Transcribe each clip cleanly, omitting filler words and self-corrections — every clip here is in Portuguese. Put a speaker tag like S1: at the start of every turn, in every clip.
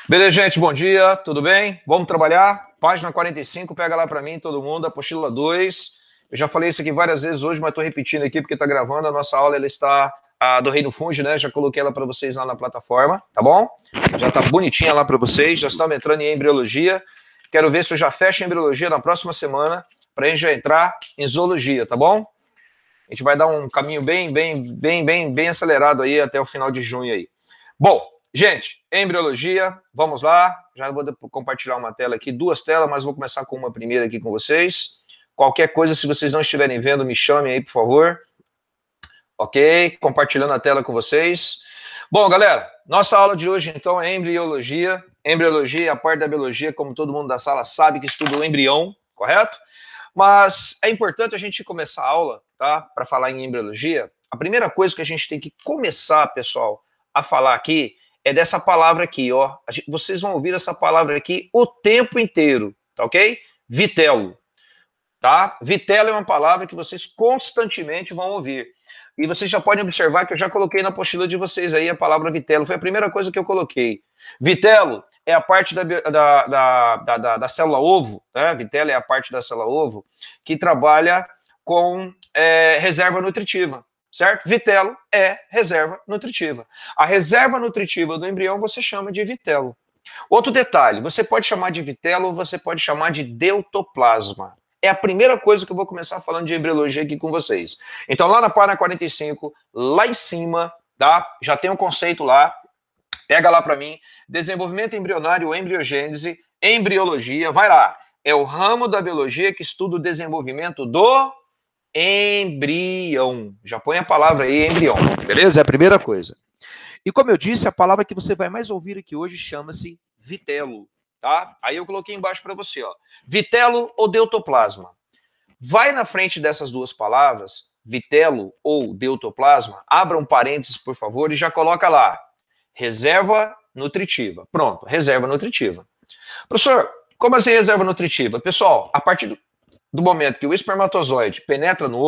S1: Beleza, gente? Bom dia, tudo bem? Vamos trabalhar? Página 45, pega lá para mim, todo mundo, apostila 2. Eu já falei isso aqui várias vezes hoje, mas estou repetindo aqui porque está gravando. A nossa aula ela está do Reino Funge, né? Já coloquei ela para vocês lá na plataforma, tá bom? Já está bonitinha lá para vocês, já estamos entrando em embriologia. Quero ver se eu já fecho a embriologia na próxima semana para a gente já entrar em zoologia, tá bom? A gente vai dar um caminho bem acelerado aí até o final de junho aí. Bom, gente, embriologia, vamos lá. Já vou compartilhar uma tela aqui, duas telas, mas vou começar com uma primeira aqui com vocês. Qualquer coisa, se vocês não estiverem vendo, me chamem aí, por favor. Ok, compartilhando a tela com vocês. Bom, galera, nossa aula de hoje, então, é embriologia. Embriologia é a parte da biologia, como todo mundo da sala sabe, que estuda o embrião, correto? Mas é importante a gente começar a aula, tá? Para falar em embriologia. A primeira coisa que a gente tem que começar, pessoal, a falar aqui é dessa palavra aqui, ó. Vocês vão ouvir essa palavra aqui o tempo inteiro, tá ok? Vitelo, tá? Vitelo é uma palavra que vocês constantemente vão ouvir. E vocês já podem observar que eu já coloquei na apostila de vocês aí a palavra vitelo. Foi a primeira coisa que eu coloquei. Vitelo é a parte da célula ovo, né? Vitelo é a parte da célula ovo que trabalha com reserva nutritiva, certo? Vitelo é reserva nutritiva. A reserva nutritiva do embrião você chama de vitelo. Outro detalhe, você pode chamar de vitelo ou você pode chamar de deutoplasma. É a primeira coisa que eu vou começar falando de embriologia aqui com vocês. Então, lá na página 45, lá em cima, tá? Já tem um conceito lá. Pega lá para mim. Desenvolvimento embrionário, embriogênese, embriologia. Vai lá. É o ramo da biologia que estuda o desenvolvimento do embrião. Já põe a palavra aí, embrião. Beleza? É a primeira coisa. E como eu disse, a palavra que você vai mais ouvir aqui hoje chama-se vitelo. Tá? Aí eu coloquei embaixo para você, ó. Vitelo ou deutoplasma. Vai na frente dessas duas palavras, vitelo ou deutoplasma, abra um parênteses, por favor, e já coloca lá, reserva nutritiva. Pronto, reserva nutritiva. Professor, como assim reserva nutritiva? Pessoal, a partir do momento que o espermatozoide penetra no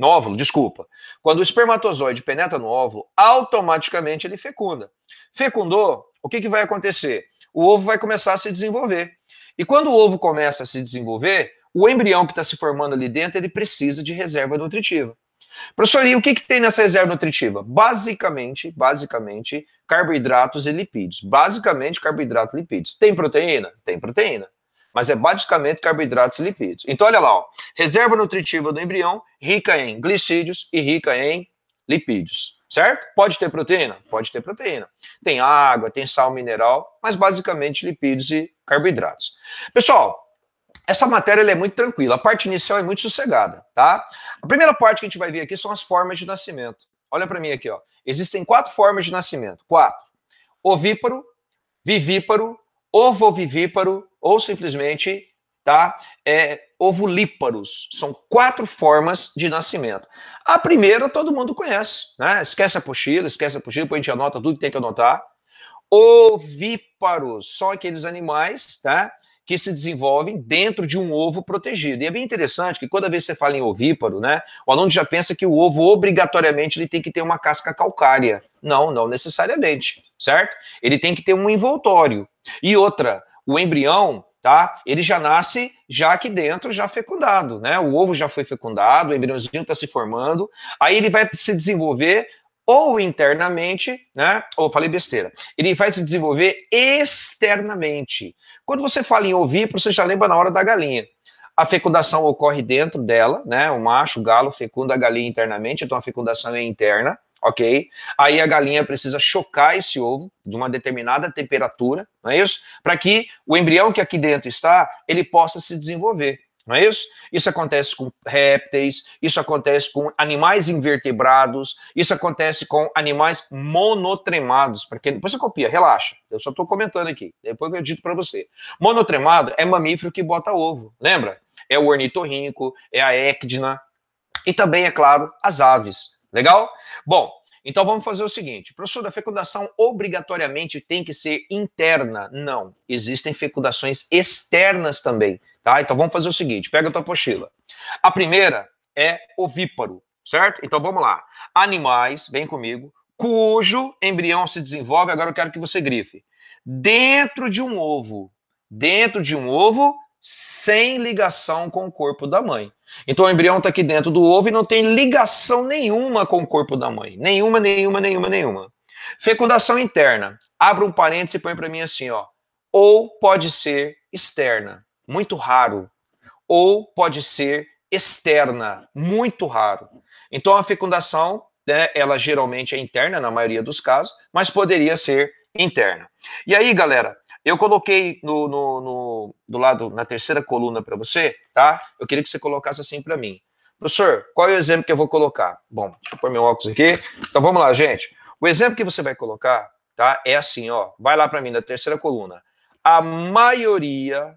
S1: óvulo, desculpa, quando o espermatozoide penetra no óvulo, automaticamente ele fecunda. Fecundou, o que vai acontecer? O ovo vai começar a se desenvolver. E quando o ovo começa a se desenvolver, o embrião que está se formando ali dentro, ele precisa de reserva nutritiva. Professor, e o que tem nessa reserva nutritiva? Basicamente, carboidratos e lipídios. Basicamente, carboidratos e lipídios. Tem proteína? Tem proteína. Mas é basicamente carboidratos e lipídios. Então, olha lá, ó, reserva nutritiva do embrião, rica em glicídios e rica em lipídios. Certo? Pode ter proteína? Pode ter proteína. Tem água, tem sal mineral, mas basicamente lipídios e carboidratos. Pessoal, essa matéria é muito tranquila. A parte inicial é muito sossegada, tá? A primeira parte que a gente vai ver aqui são as formas de nascimento. Olha para mim aqui, ó. Existem 4 formas de nascimento. 4. Ovíparo, vivíparo, ovovivíparo ou simplesmente, tá? Ovulíparos. São 4 formas de nascimento. A primeira todo mundo conhece, né? Esquece a apostila, depois a gente anota tudo que tem que anotar. Ovíparos são aqueles animais, tá? Que se desenvolvem dentro de um ovo protegido. E é bem interessante que toda vez que você fala em ovíparo, né, o aluno já pensa que o ovo obrigatoriamente ele tem que ter uma casca calcária. Não, não necessariamente, certo? Ele tem que ter um envoltório. E outra, o embrião, tá? Ele já nasce já aqui dentro, já fecundado, né? O ovo já foi fecundado, o embriãozinho está se formando, aí ele vai se desenvolver ou internamente, né? Ou falei besteira. Ele vai se desenvolver externamente. Quando você fala em ovíparo, você já lembra na hora da galinha. A fecundação ocorre dentro dela, né? O macho, o galo, fecunda a galinha internamente, então a fecundação é interna, ok? Aí a galinha precisa chocar esse ovo de uma determinada temperatura, não é isso? Para que o embrião que aqui dentro está, ele possa se desenvolver. Não é isso? Isso acontece com répteis, isso acontece com animais invertebrados, isso acontece com animais monotremados. Porque depois você copia, relaxa. Eu só estou comentando aqui. Depois eu dito para você. Monotremado é mamífero que bota ovo. Lembra? É o ornitorrinco, é a ecdna e também, é claro, as aves. Legal? Bom, então vamos fazer o seguinte. Professor, a fecundação obrigatoriamente tem que ser interna? Não. Existem fecundações externas também. Tá? Então vamos fazer o seguinte, pega a tua apostila. A primeira é ovíparo, certo? Então vamos lá. Animais, vem comigo, cujo embrião se desenvolve, agora eu quero que você grife, dentro de um ovo. Dentro de um ovo, sem ligação com o corpo da mãe. Então o embrião está aqui dentro do ovo e não tem ligação nenhuma com o corpo da mãe. Nenhuma, nenhuma, nenhuma, nenhuma. Fecundação interna. Abra um parênteses e põe para mim assim, ó. Ou pode ser externa, muito raro. Ou pode ser externa, muito raro. Então a fecundação, né, ela geralmente é interna, na maioria dos casos, mas poderia ser interna. E aí, galera, eu coloquei do lado, na terceira coluna para você, tá? Eu queria que você colocasse assim para mim. Professor, qual é o exemplo que eu vou colocar? Bom, deixa eu pôr meu óculos aqui. Então vamos lá, gente. O exemplo que você vai colocar, tá? É assim, ó. Vai lá para mim, na terceira coluna. A maioria,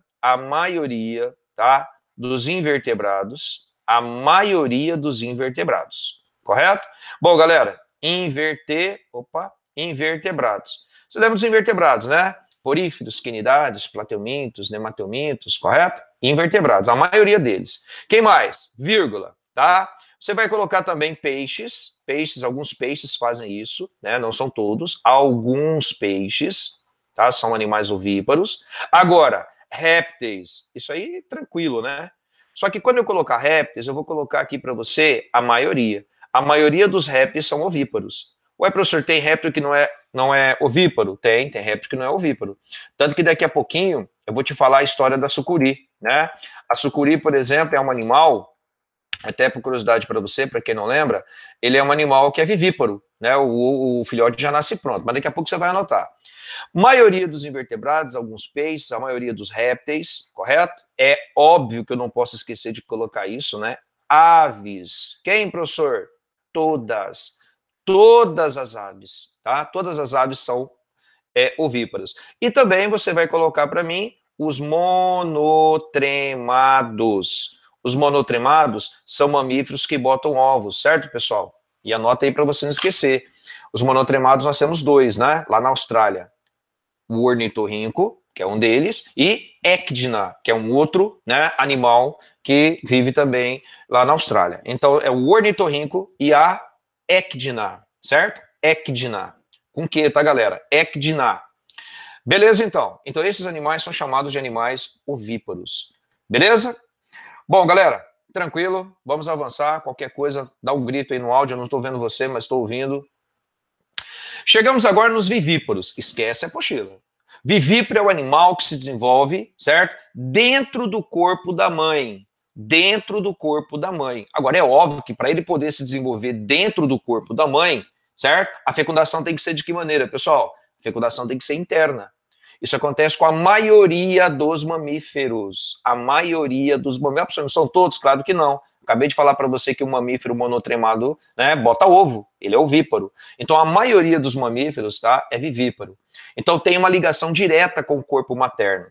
S1: tá? Dos invertebrados, a maioria dos invertebrados, correto? Bom, galera, invertebrados. Você lembra dos invertebrados, né? Poríferos, quinidários, plateumintos, nematelmintos, correto? Invertebrados, a maioria deles. Quem mais? Vírgula, tá? Você vai colocar também peixes, alguns peixes fazem isso, né? Não são todos, alguns peixes, tá? São animais ovíparos. Agora, répteis, isso aí tranquilo, né? Só que quando eu colocar répteis, eu vou colocar aqui para você a maioria. A maioria dos répteis são ovíparos. Ué, professor, tem réptil que não é ovíparo? Tem réptil que não é ovíparo. Tanto que daqui a pouquinho eu vou te falar a história da sucuri, né? A sucuri, por exemplo, é um animal, até por curiosidade para você, para quem não lembra, ele é um animal que é vivíparo, né? O filhote já nasce pronto, mas daqui a pouco você vai anotar. Maioria dos invertebrados, alguns peixes, a maioria dos répteis, correto? É óbvio que eu não posso esquecer de colocar isso, né? Aves. Quem, professor? Todas. Todas as aves, tá? Todas as aves são ovíparas. E também você vai colocar para mim os monotremados. Os monotremados são mamíferos que botam ovos, certo, pessoal? E anota aí para você não esquecer. Os monotremados nós temos dois, né? Lá na Austrália. O ornitorrinco, que é um deles, e Ecdna, que é um outro, né, animal que vive também lá na Austrália. Então é o ornitorrinco e a Ecdna, certo? Ecdna. Com que, tá, galera? Ecdna. Beleza, então? Então, esses animais são chamados de animais ovíparos. Beleza? Bom, galera, tranquilo. Vamos avançar. Qualquer coisa, dá um grito aí no áudio. Eu não estou vendo você, mas estou ouvindo. Chegamos agora nos vivíparos. Esquece a apostila. Vivíparo é o animal que se desenvolve, certo? Dentro do corpo da mãe. Dentro do corpo da mãe. Agora, é óbvio que para ele poder se desenvolver dentro do corpo da mãe, certo? A fecundação tem que ser de que maneira, pessoal? A fecundação tem que ser interna. Isso acontece com a maioria dos mamíferos. A maioria dos mamíferos. Não são todos? Claro que não. Acabei de falar para você que o mamífero monotremado, né, bota ovo. Ele é ovíparo. Então, a maioria dos mamíferos, tá, é vivíparo. Então, tem uma ligação direta com o corpo materno.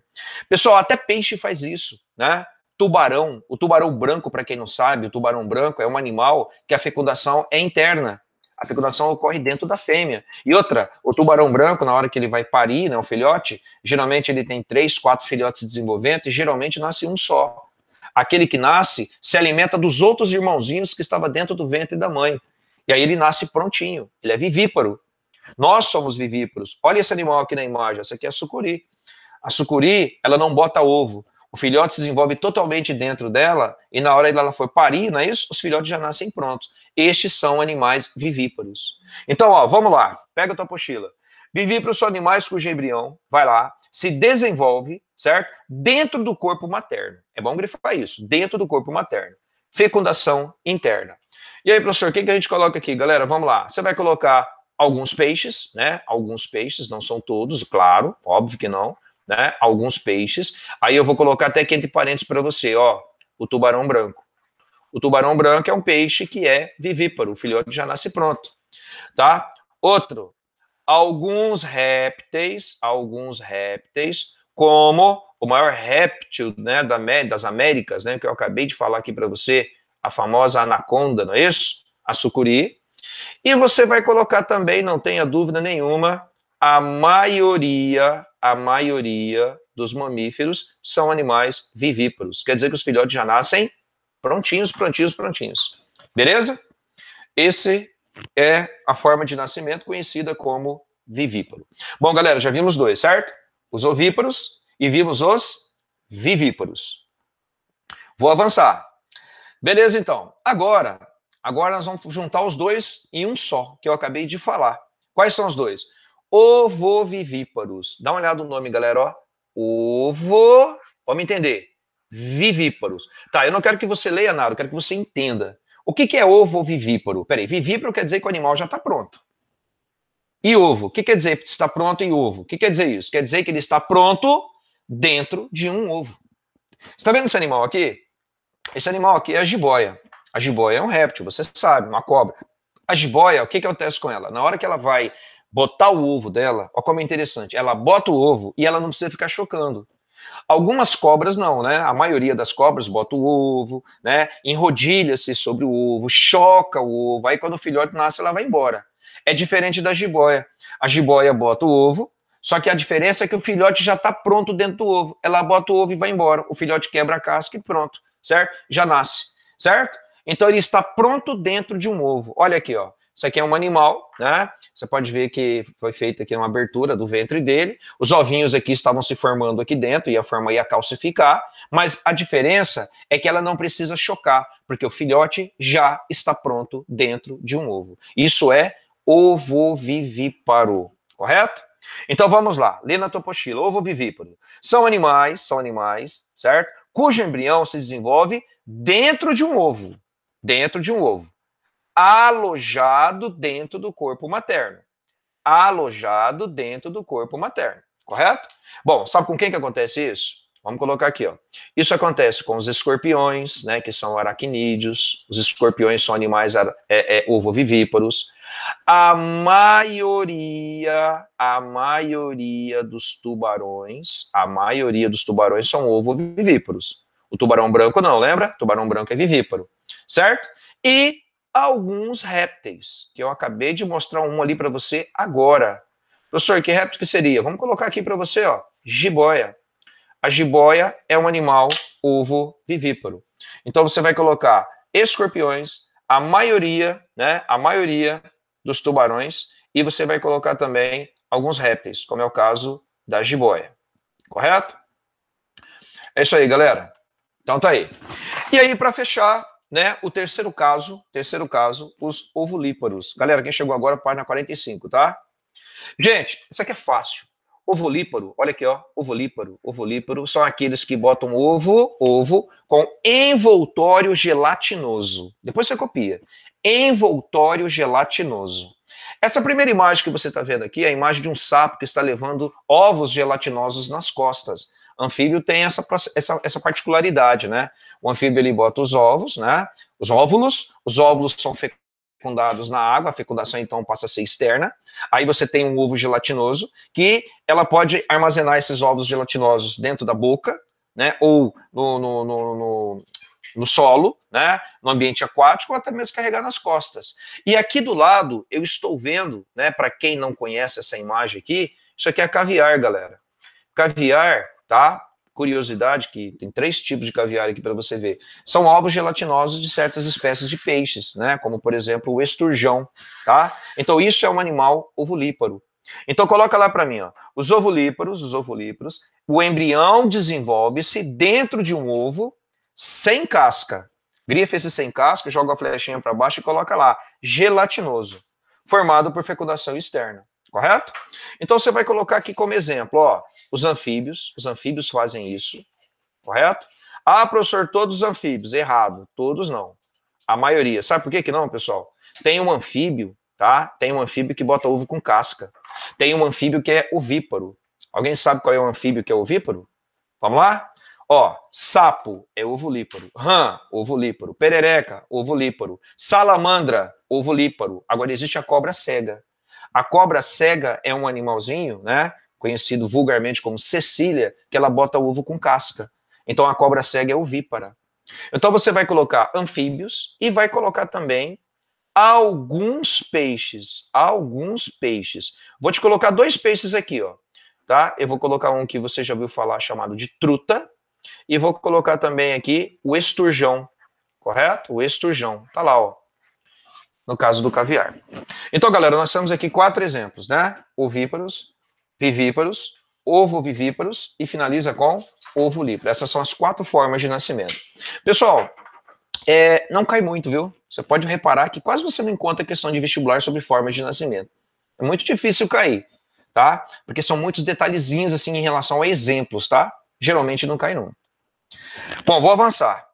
S1: Pessoal, até peixe faz isso, né? Tubarão, o tubarão branco, para quem não sabe, o tubarão branco é um animal que a fecundação é interna. A fecundação ocorre dentro da fêmea. E outra, o tubarão branco, na hora que ele vai parir, né, o filhote, geralmente ele tem 3, 4 filhotes desenvolvendo e geralmente nasce um só. Aquele que nasce se alimenta dos outros irmãozinhos que estavam dentro do ventre da mãe. E aí ele nasce prontinho, ele é vivíparo. Nós somos vivíparos. Olha esse animal aqui na imagem, essa aqui é a sucuri. A sucuri, ela não bota ovo. O filhote se desenvolve totalmente dentro dela e na hora que ela for parir, não é isso? Os filhotes já nascem prontos. Estes são animais vivíparos. Então, ó, vamos lá. Pega a tua apostila. Vivíparos são animais cujo embrião, vai lá, se desenvolve, certo? Dentro do corpo materno. É bom grifar isso. Dentro do corpo materno. Fecundação interna. E aí, professor, o que a gente coloca aqui? Galera, vamos lá. Você vai colocar alguns peixes, né? Alguns peixes, não são todos, claro, óbvio que não. Né, alguns peixes, aí eu vou colocar até aqui entre parênteses para você, ó, o tubarão branco. O tubarão branco é um peixe que é vivíparo, o filhote já nasce pronto, tá? Outro, alguns répteis, como o maior réptil, né, das Américas, né, que eu acabei de falar aqui para você, a famosa anaconda, não é isso? A sucuri. E você vai colocar também, não tenha dúvida nenhuma, a maioria dos mamíferos são animais vivíparos. Quer dizer que os filhotes já nascem prontinhos. Beleza? Esse é a forma de nascimento conhecida como vivíparo. Bom, galera, já vimos dois, certo? Os ovíparos e vimos os vivíparos. Vou avançar. Beleza, então. Agora nós vamos juntar os dois em um só, que eu acabei de falar. Quais são os dois? Ovovivíparos. Dá uma olhada no nome, galera, ó. Vamos entender. Vivíparos. Tá, eu não quero que você leia nada, eu quero que você entenda. O que é ovovivíparo? Peraí, vivíparo quer dizer que o animal já está pronto. E ovo? O que quer dizer que está pronto em ovo? O que quer dizer isso? Quer dizer que ele está pronto dentro de um ovo. Você está vendo esse animal aqui? Esse animal aqui é a jiboia. A jiboia é um réptil, você sabe, uma cobra. A jiboia, o que acontece com ela? Na hora que ela vai botar o ovo dela, olha como é interessante, ela bota o ovo e ela não precisa ficar chocando. Algumas cobras não, né? A maioria das cobras bota o ovo, né? Enrodilha-se sobre o ovo, choca o ovo, aí quando o filhote nasce ela vai embora. É diferente da jiboia. A jiboia bota o ovo, só que a diferença é que o filhote já está pronto dentro do ovo. Ela bota o ovo e vai embora. O filhote quebra a casca e pronto, certo? Já nasce, certo? Então ele está pronto dentro de um ovo. Olha aqui, ó. Isso aqui é um animal, né? Você pode ver que foi feita aqui uma abertura do ventre dele. Os ovinhos aqui estavam se formando aqui dentro e a forma ia calcificar. Mas a diferença é que ela não precisa chocar, porque o filhote já está pronto dentro de um ovo. Isso é ovovivíparo, correto? Então vamos lá, lê na tua apostila, ovovivíparo. São animais, certo? Cujo embrião se desenvolve dentro de um ovo. Dentro de um ovo. Alojado dentro do corpo materno. Alojado dentro do corpo materno, correto? Bom, sabe com quem que acontece isso? Vamos colocar aqui, ó. Isso acontece com os escorpiões, né, que são aracnídeos. Os escorpiões são animais ovovivíparos. A maioria dos tubarões são ovovivíparos. O tubarão branco não, lembra? O tubarão branco é vivíparo, certo? E alguns répteis, que eu acabei de mostrar um ali para você agora. Professor, que réptil que seria? Vamos colocar aqui para você, ó, jiboia. A jiboia é um animal ovovivíparo. Então você vai colocar escorpiões, a maioria dos tubarões, e você vai colocar também alguns répteis, como é o caso da jiboia. Correto? É isso aí, galera. Então tá aí. E aí, para fechar, né, o terceiro caso, os ovolíparos. Galera, quem chegou agora, página 45, tá? Gente, isso aqui é fácil. Ovolíparo, olha aqui, ó, ovolíparo são aqueles que botam ovo com envoltório gelatinoso. Depois você copia. Envoltório gelatinoso. Essa primeira imagem que você está vendo aqui é a imagem de um sapo que está levando ovos gelatinosos nas costas. Anfíbio tem essa particularidade, né? O anfíbio, ele bota os ovos, né? Os óvulos são fecundados na água, a fecundação então passa a ser externa. Aí você tem um ovo gelatinoso, que ela pode armazenar esses ovos gelatinosos dentro da boca, né? Ou no solo, né? No ambiente aquático, ou até mesmo carregar nas costas. E aqui do lado, eu estou vendo, né? Para quem não conhece essa imagem aqui, isso aqui é caviar, galera. Caviar, tá? Curiosidade, que tem 3 tipos de caviar aqui para você ver. São ovos gelatinosos de certas espécies de peixes, né? Como, por exemplo, o esturjão, tá? Então, isso é um animal ovolíparo. Então, coloca lá para mim, ó. Os ovolíparos, o embrião desenvolve-se dentro de um ovo sem casca. Grifa esse sem casca, joga a flechinha para baixo e coloca lá, gelatinoso, formado por fecundação externa. Correto? Então você vai colocar aqui como exemplo, ó, os anfíbios fazem isso, correto? Ah, professor, todos os anfíbios, errado, todos não. A maioria, sabe por que não, pessoal? Tem um anfíbio, tá? Tem um anfíbio que bota ovo com casca. Tem um anfíbio que é ovíparo. Alguém sabe qual é o anfíbio que é ovíparo? Vamos lá? Ó, sapo é ovolíparo, rã, ovolíparo, perereca, ovolíparo, salamandra, ovolíparo. Agora existe a cobra cega. A cobra cega é um animalzinho, né, conhecido vulgarmente como cecília, que ela bota ovo com casca. Então a cobra cega é ovípara. Então você vai colocar anfíbios e vai colocar também alguns peixes. Vou te colocar 2 peixes aqui, ó, tá? Eu vou colocar um que você já ouviu falar chamado de truta e vou colocar também aqui o esturjão, correto? O esturjão, tá lá, ó. no caso do caviar. Então, galera, nós temos aqui 4 exemplos, né? Ovíparos, vivíparos, ovovivíparos e finaliza com ovuvíparo. Essas são as 4 formas de nascimento. Pessoal, não cai muito, viu? Você pode reparar que quase você não encontra questão de vestibular sobre formas de nascimento. É muito difícil cair, tá? Porque são muitos detalhezinhos, assim, em relação a exemplos, tá? Geralmente não cai, não. Bom, vou avançar.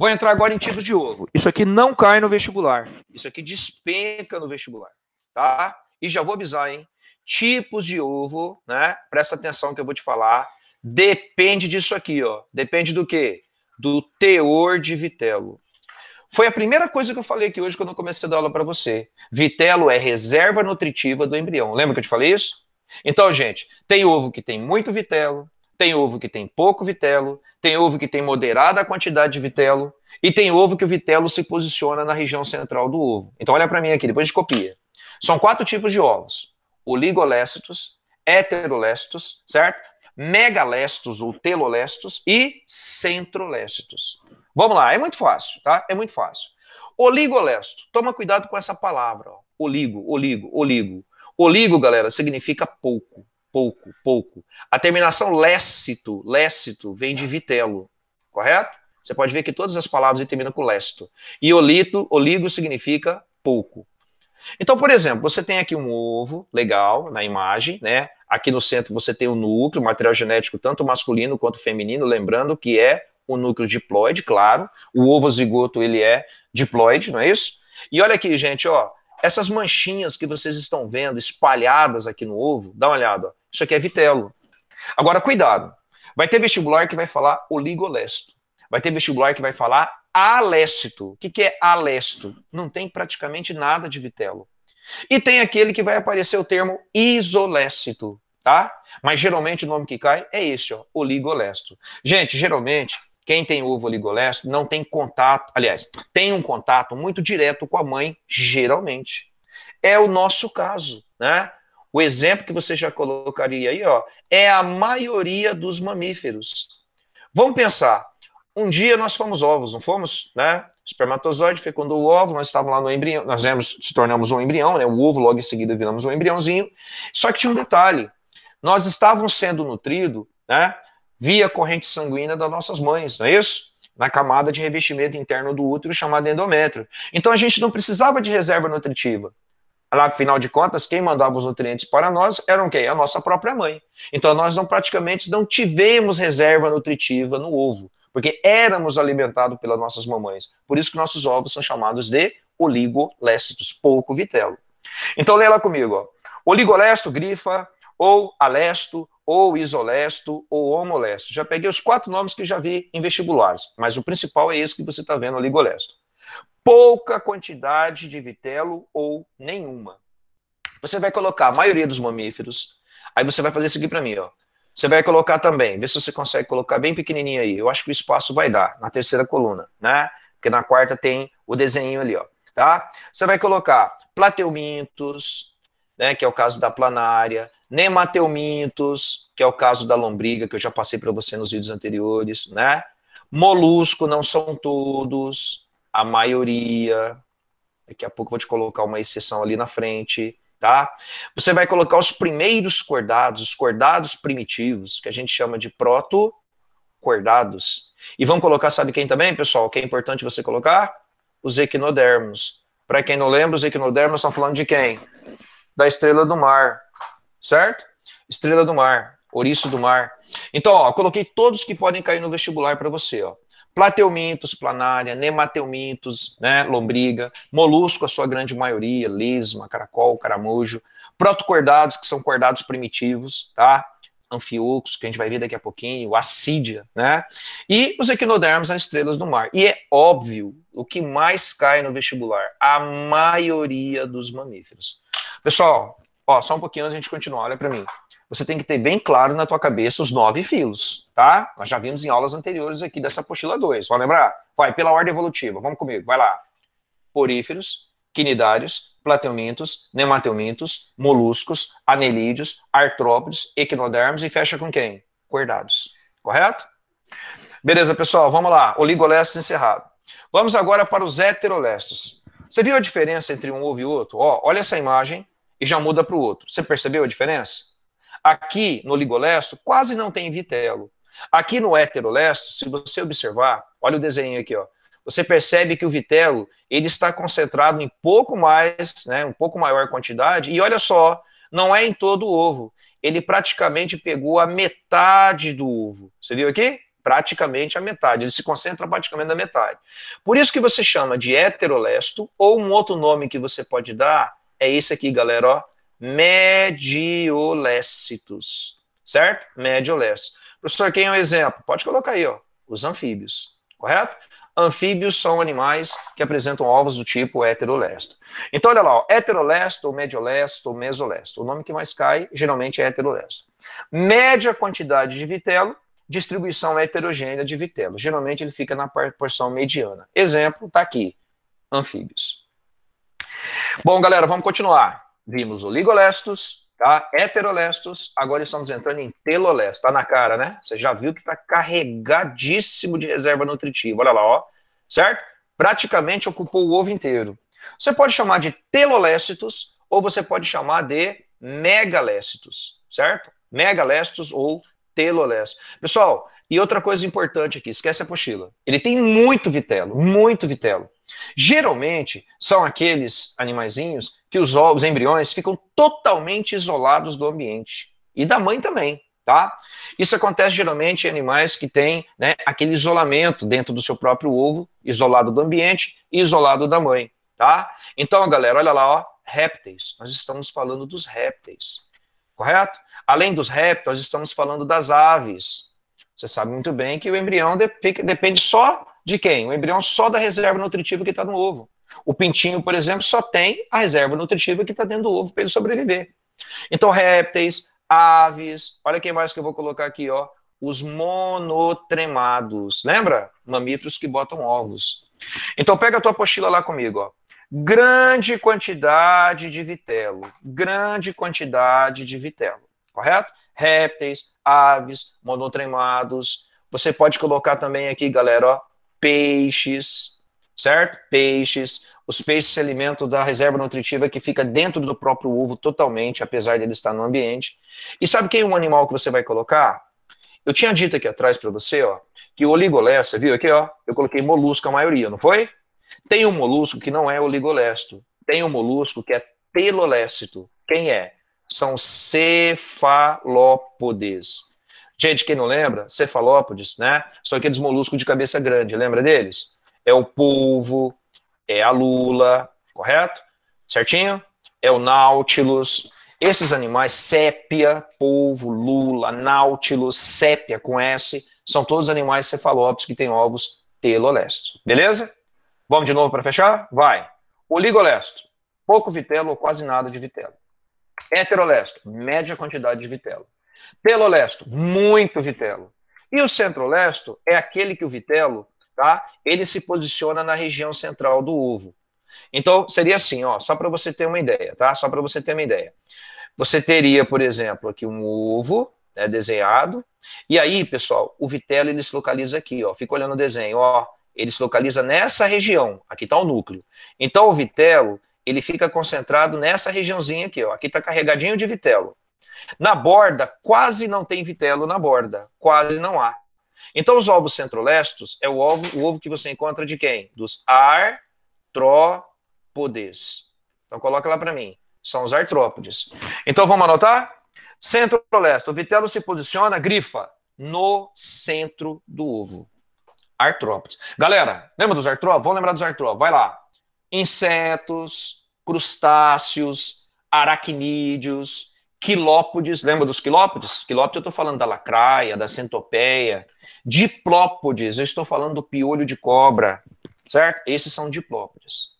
S1: Vou entrar agora em tipos de ovo. Isso aqui não cai no vestibular. Isso aqui despenca no vestibular, tá? E já vou avisar, hein? Tipos de ovo, né? Presta atenção que eu vou te falar. Depende disso aqui, ó. Depende do quê? Do teor de vitelo. Foi a primeira coisa que eu falei aqui hoje quando eu comecei a dar aula para você. Vitelo é reserva nutritiva do embrião. Lembra que eu te falei isso? Então, gente, tem ovo que tem muito vitelo, tem ovo que tem pouco vitelo, tem ovo que tem moderada quantidade de vitelo, e tem ovo que o vitelo se posiciona na região central do ovo. Então, olha para mim aqui, depois a gente copia. São 4 tipos de ovos. Oligolécitos, heterolécitos, certo? Megalécitos ou telolécitos e centrolécitos. Vamos lá, é muito fácil, tá? É muito fácil. Oligolécito, toma cuidado com essa palavra, ó. Oligo. Oligo, galera, significa pouco, pouco. A terminação lécito vem de vitelo, correto? Você pode ver que todas as palavras terminam com lécito. E oligo significa pouco. Então, por exemplo, você tem aqui um ovo, legal, na imagem, né? Aqui no centro você tem o núcleo, material genético tanto masculino quanto feminino, lembrando que é o núcleo diploide, claro. O ovo zigoto, ele é diploide, não é isso? E olha aqui, gente, ó, essas manchinhas que vocês estão vendo espalhadas aqui no ovo, dá uma olhada, ó. Isso aqui é vitelo. Agora, cuidado, vai ter vestibular que vai falar oligolécito, vai ter vestibular que vai falar alécito. O que é alécito? Não tem praticamente nada de vitelo. E tem aquele que vai aparecer o termo isolécito, tá? Mas geralmente o nome que cai é esse, ó, oligolécito. Gente, geralmente, quem tem ovo oligolécito não tem contato, aliás, tem um contato muito direto com a mãe, geralmente. É o nosso caso, né? O exemplo que você já colocaria aí, ó, é a maioria dos mamíferos. Vamos pensar, um dia nós fomos ovos, não fomos, né? O espermatozoide fecundou o ovo, nós estávamos lá no embrião, nós se tornamos um embrião, né? O ovo logo em seguida viramos um embriãozinho. Só que tinha um detalhe, nós estávamos sendo nutridos, né? Via corrente sanguínea das nossas mães, não é isso? Na camada de revestimento interno do útero chamado endométrio. Então a gente não precisava de reserva nutritiva. Afinal de contas, quem mandava os nutrientes para nós eram quem? A nossa própria mãe. Então nós praticamente não tivemos reserva nutritiva no ovo, porque éramos alimentados pelas nossas mamães. Por isso que nossos ovos são chamados de oligolécitos, pouco vitelo. Então leia lá comigo, ó. Oligolécito, grifa, ou alécito, ou isolécito, ou homolécito. Já peguei os 4 nomes que já vi em vestibulares, mas o principal é esse que você está vendo, oligolécito. Pouca quantidade de vitelo ou nenhuma. Você vai colocar a maioria dos mamíferos, aí você vai fazer isso aqui para mim, ó. Você vai colocar também, vê se você consegue colocar bem pequenininho aí. Eu acho que o espaço vai dar, na terceira coluna, né? Porque na quarta tem o desenho ali, ó, tá? Você vai colocar plateumintos, né, que é o caso da planária, nemateumintos, que é o caso da lombriga, que eu já passei para você nos vídeos anteriores, né? Molusco, não são todos, a maioria. Daqui a pouco eu vou te colocar uma exceção ali na frente, tá? Você vai colocar os primeiros cordados, os cordados primitivos, que a gente chama de protocordados. E vamos colocar, sabe quem também, pessoal? Que é importante você colocar? Os equinodermos. Para quem não lembra, os equinodermos estão falando de quem? Da estrela do mar, certo? Estrela do mar, ouriço do mar. Então, ó, coloquei todos que podem cair no vestibular para você, ó. Plateumintos, planária, nemateumintos, né, lombriga, molusco, a sua grande maioria, lesma, caracol, caramujo, protocordados, que são cordados primitivos, tá? Anfiocos, que a gente vai ver daqui a pouquinho, assídia, né? E os equinodermos, as estrelas do mar. E é óbvio, o que mais cai no vestibular, a maioria dos mamíferos. Pessoal, ó, só um pouquinho antes a gente continuar, olha para mim. Você tem que ter bem claro na tua cabeça os 9 filos, tá? Nós já vimos em aulas anteriores aqui dessa apostila 2. Vai lembrar? Vai, pela ordem evolutiva. Vamos comigo, vai lá. Poríferos, quinidários, plateumintos, nemateumintos, moluscos, anelídeos, artrópodes, equinodermos e fecha com quem? Cordados. Correto? Beleza, pessoal, vamos lá. Oligolécitos encerrado. Vamos agora para os heterolécitos. Você viu a diferença entre um ovo e outro? Ó, olha essa imagem e já muda para o outro. Você percebeu a diferença? Aqui no oligolesto quase não tem vitelo. Aqui no heterolesto, se você observar, olha o desenho aqui, ó. Você percebe que o vitelo ele está concentrado em pouco mais, né, um pouco maior quantidade. E olha só, não é em todo o ovo. Ele praticamente pegou a metade do ovo. Você viu aqui? Praticamente a metade. Ele se concentra praticamente na metade. Por isso que você chama de heterolesto, ou um outro nome que você pode dar é esse aqui, galera, ó, mediolécitos, certo? Mediolécitos. Professor, quem é um exemplo? Pode colocar aí, ó, os anfíbios, correto? Anfíbios são animais que apresentam ovos do tipo heterolesto. Então, olha lá, ó, heterolesto, mediolesto, mesolesto. O nome que mais cai, geralmente, é heterolesto. Média quantidade de vitelo, distribuição heterogênea de vitelo. Geralmente, ele fica na porção mediana. Exemplo, está aqui, anfíbios. Bom, galera, vamos continuar. Vimos oligolestos, tá? Heterolestos, agora estamos entrando em telolestos. Tá na cara, né? Você já viu que tá carregadíssimo de reserva nutritiva. Olha lá, ó. Certo? Praticamente ocupou o ovo inteiro. Você pode chamar de telolécitos ou você pode chamar de megalécitos, certo? Megalécitos ou telolestos. Pessoal, e outra coisa importante aqui, esquece a apostila. Ele tem muito vitelo, muito vitelo. Geralmente, são aqueles animaizinhos que os ovos, os embriões, ficam totalmente isolados do ambiente. E da mãe também, tá? Isso acontece geralmente em animais que têm, né, aquele isolamento dentro do seu próprio ovo, isolado do ambiente e isolado da mãe, tá? Então, galera, olha lá, ó, répteis. Nós estamos falando dos répteis, correto? Além dos répteis, nós estamos falando das aves. Você sabe muito bem que o embrião depende só de quem? O embrião só da reserva nutritiva que está no ovo. O pintinho, por exemplo, só tem a reserva nutritiva que está dentro do ovo para ele sobreviver. Então, répteis, aves, olha quem mais que eu vou colocar aqui, ó, os monotremados. Lembra? Mamíferos que botam ovos. Então, pega a tua apostila lá comigo, ó. Grande quantidade de vitelo. Grande quantidade de vitelo. Correto? Répteis, aves, monotremados. Você pode colocar também aqui, galera, ó, peixes, certo? Peixes. Os peixes se alimentam da reserva nutritiva que fica dentro do próprio ovo totalmente, apesar dele estar no ambiente. E sabe quem é um animal que você vai colocar? Eu tinha dito aqui atrás para você, ó, que o oligolesto, você viu aqui, ó? Eu coloquei molusco a maioria, não foi? Tem um molusco que não é oligolesto. Tem um molusco que é telolécito. Quem é? São cefalópodes. Gente, quem não lembra, cefalópodes, né? São aqueles moluscos de cabeça grande, lembra deles? É o polvo, é a lula, correto? Certinho? É o náutilus. Esses animais, sépia, polvo, lula, náutilus, sépia com S, são todos animais cefalópodes que têm ovos telolestos. Beleza? Vamos de novo para fechar? Vai. Oligolesto, pouco vitelo ou quase nada de vitelo. Heterolesto, média quantidade de vitelo. Telolesto, muito vitelo. E o centrolesto é aquele que o vitelo, tá? Ele se posiciona na região central do ovo. Então, seria assim, ó, só para você ter uma ideia, tá? Só para você ter uma ideia. Você teria, por exemplo, aqui um ovo, né, desenhado, e aí, pessoal, o vitelo ele se localiza aqui, ó. Fica olhando o desenho, ó. Ele se localiza nessa região, aqui está o núcleo. Então, o vitelo, ele fica concentrado nessa regiãozinha aqui, ó. Aqui está carregadinho de vitelo. Na borda, quase não tem vitelo na borda, quase não há. Então, os ovos centrolestos é o ovo que você encontra de quem? Dos artrópodes. Então, coloca lá para mim. São os artrópodes. Então, vamos anotar? Centrolesto, o vitelo se posiciona, grifa, no centro do ovo. Artrópodes. Galera, lembra dos artrópodes? Vamos lembrar dos artrópodes. Vai lá. Insetos, crustáceos, aracnídeos, quilópodes. Lembra dos quilópodes? Quilópodes eu estou falando da lacraia, da centopeia. Diplópodes, eu estou falando do piolho de cobra. Certo? Esses são diplópodes.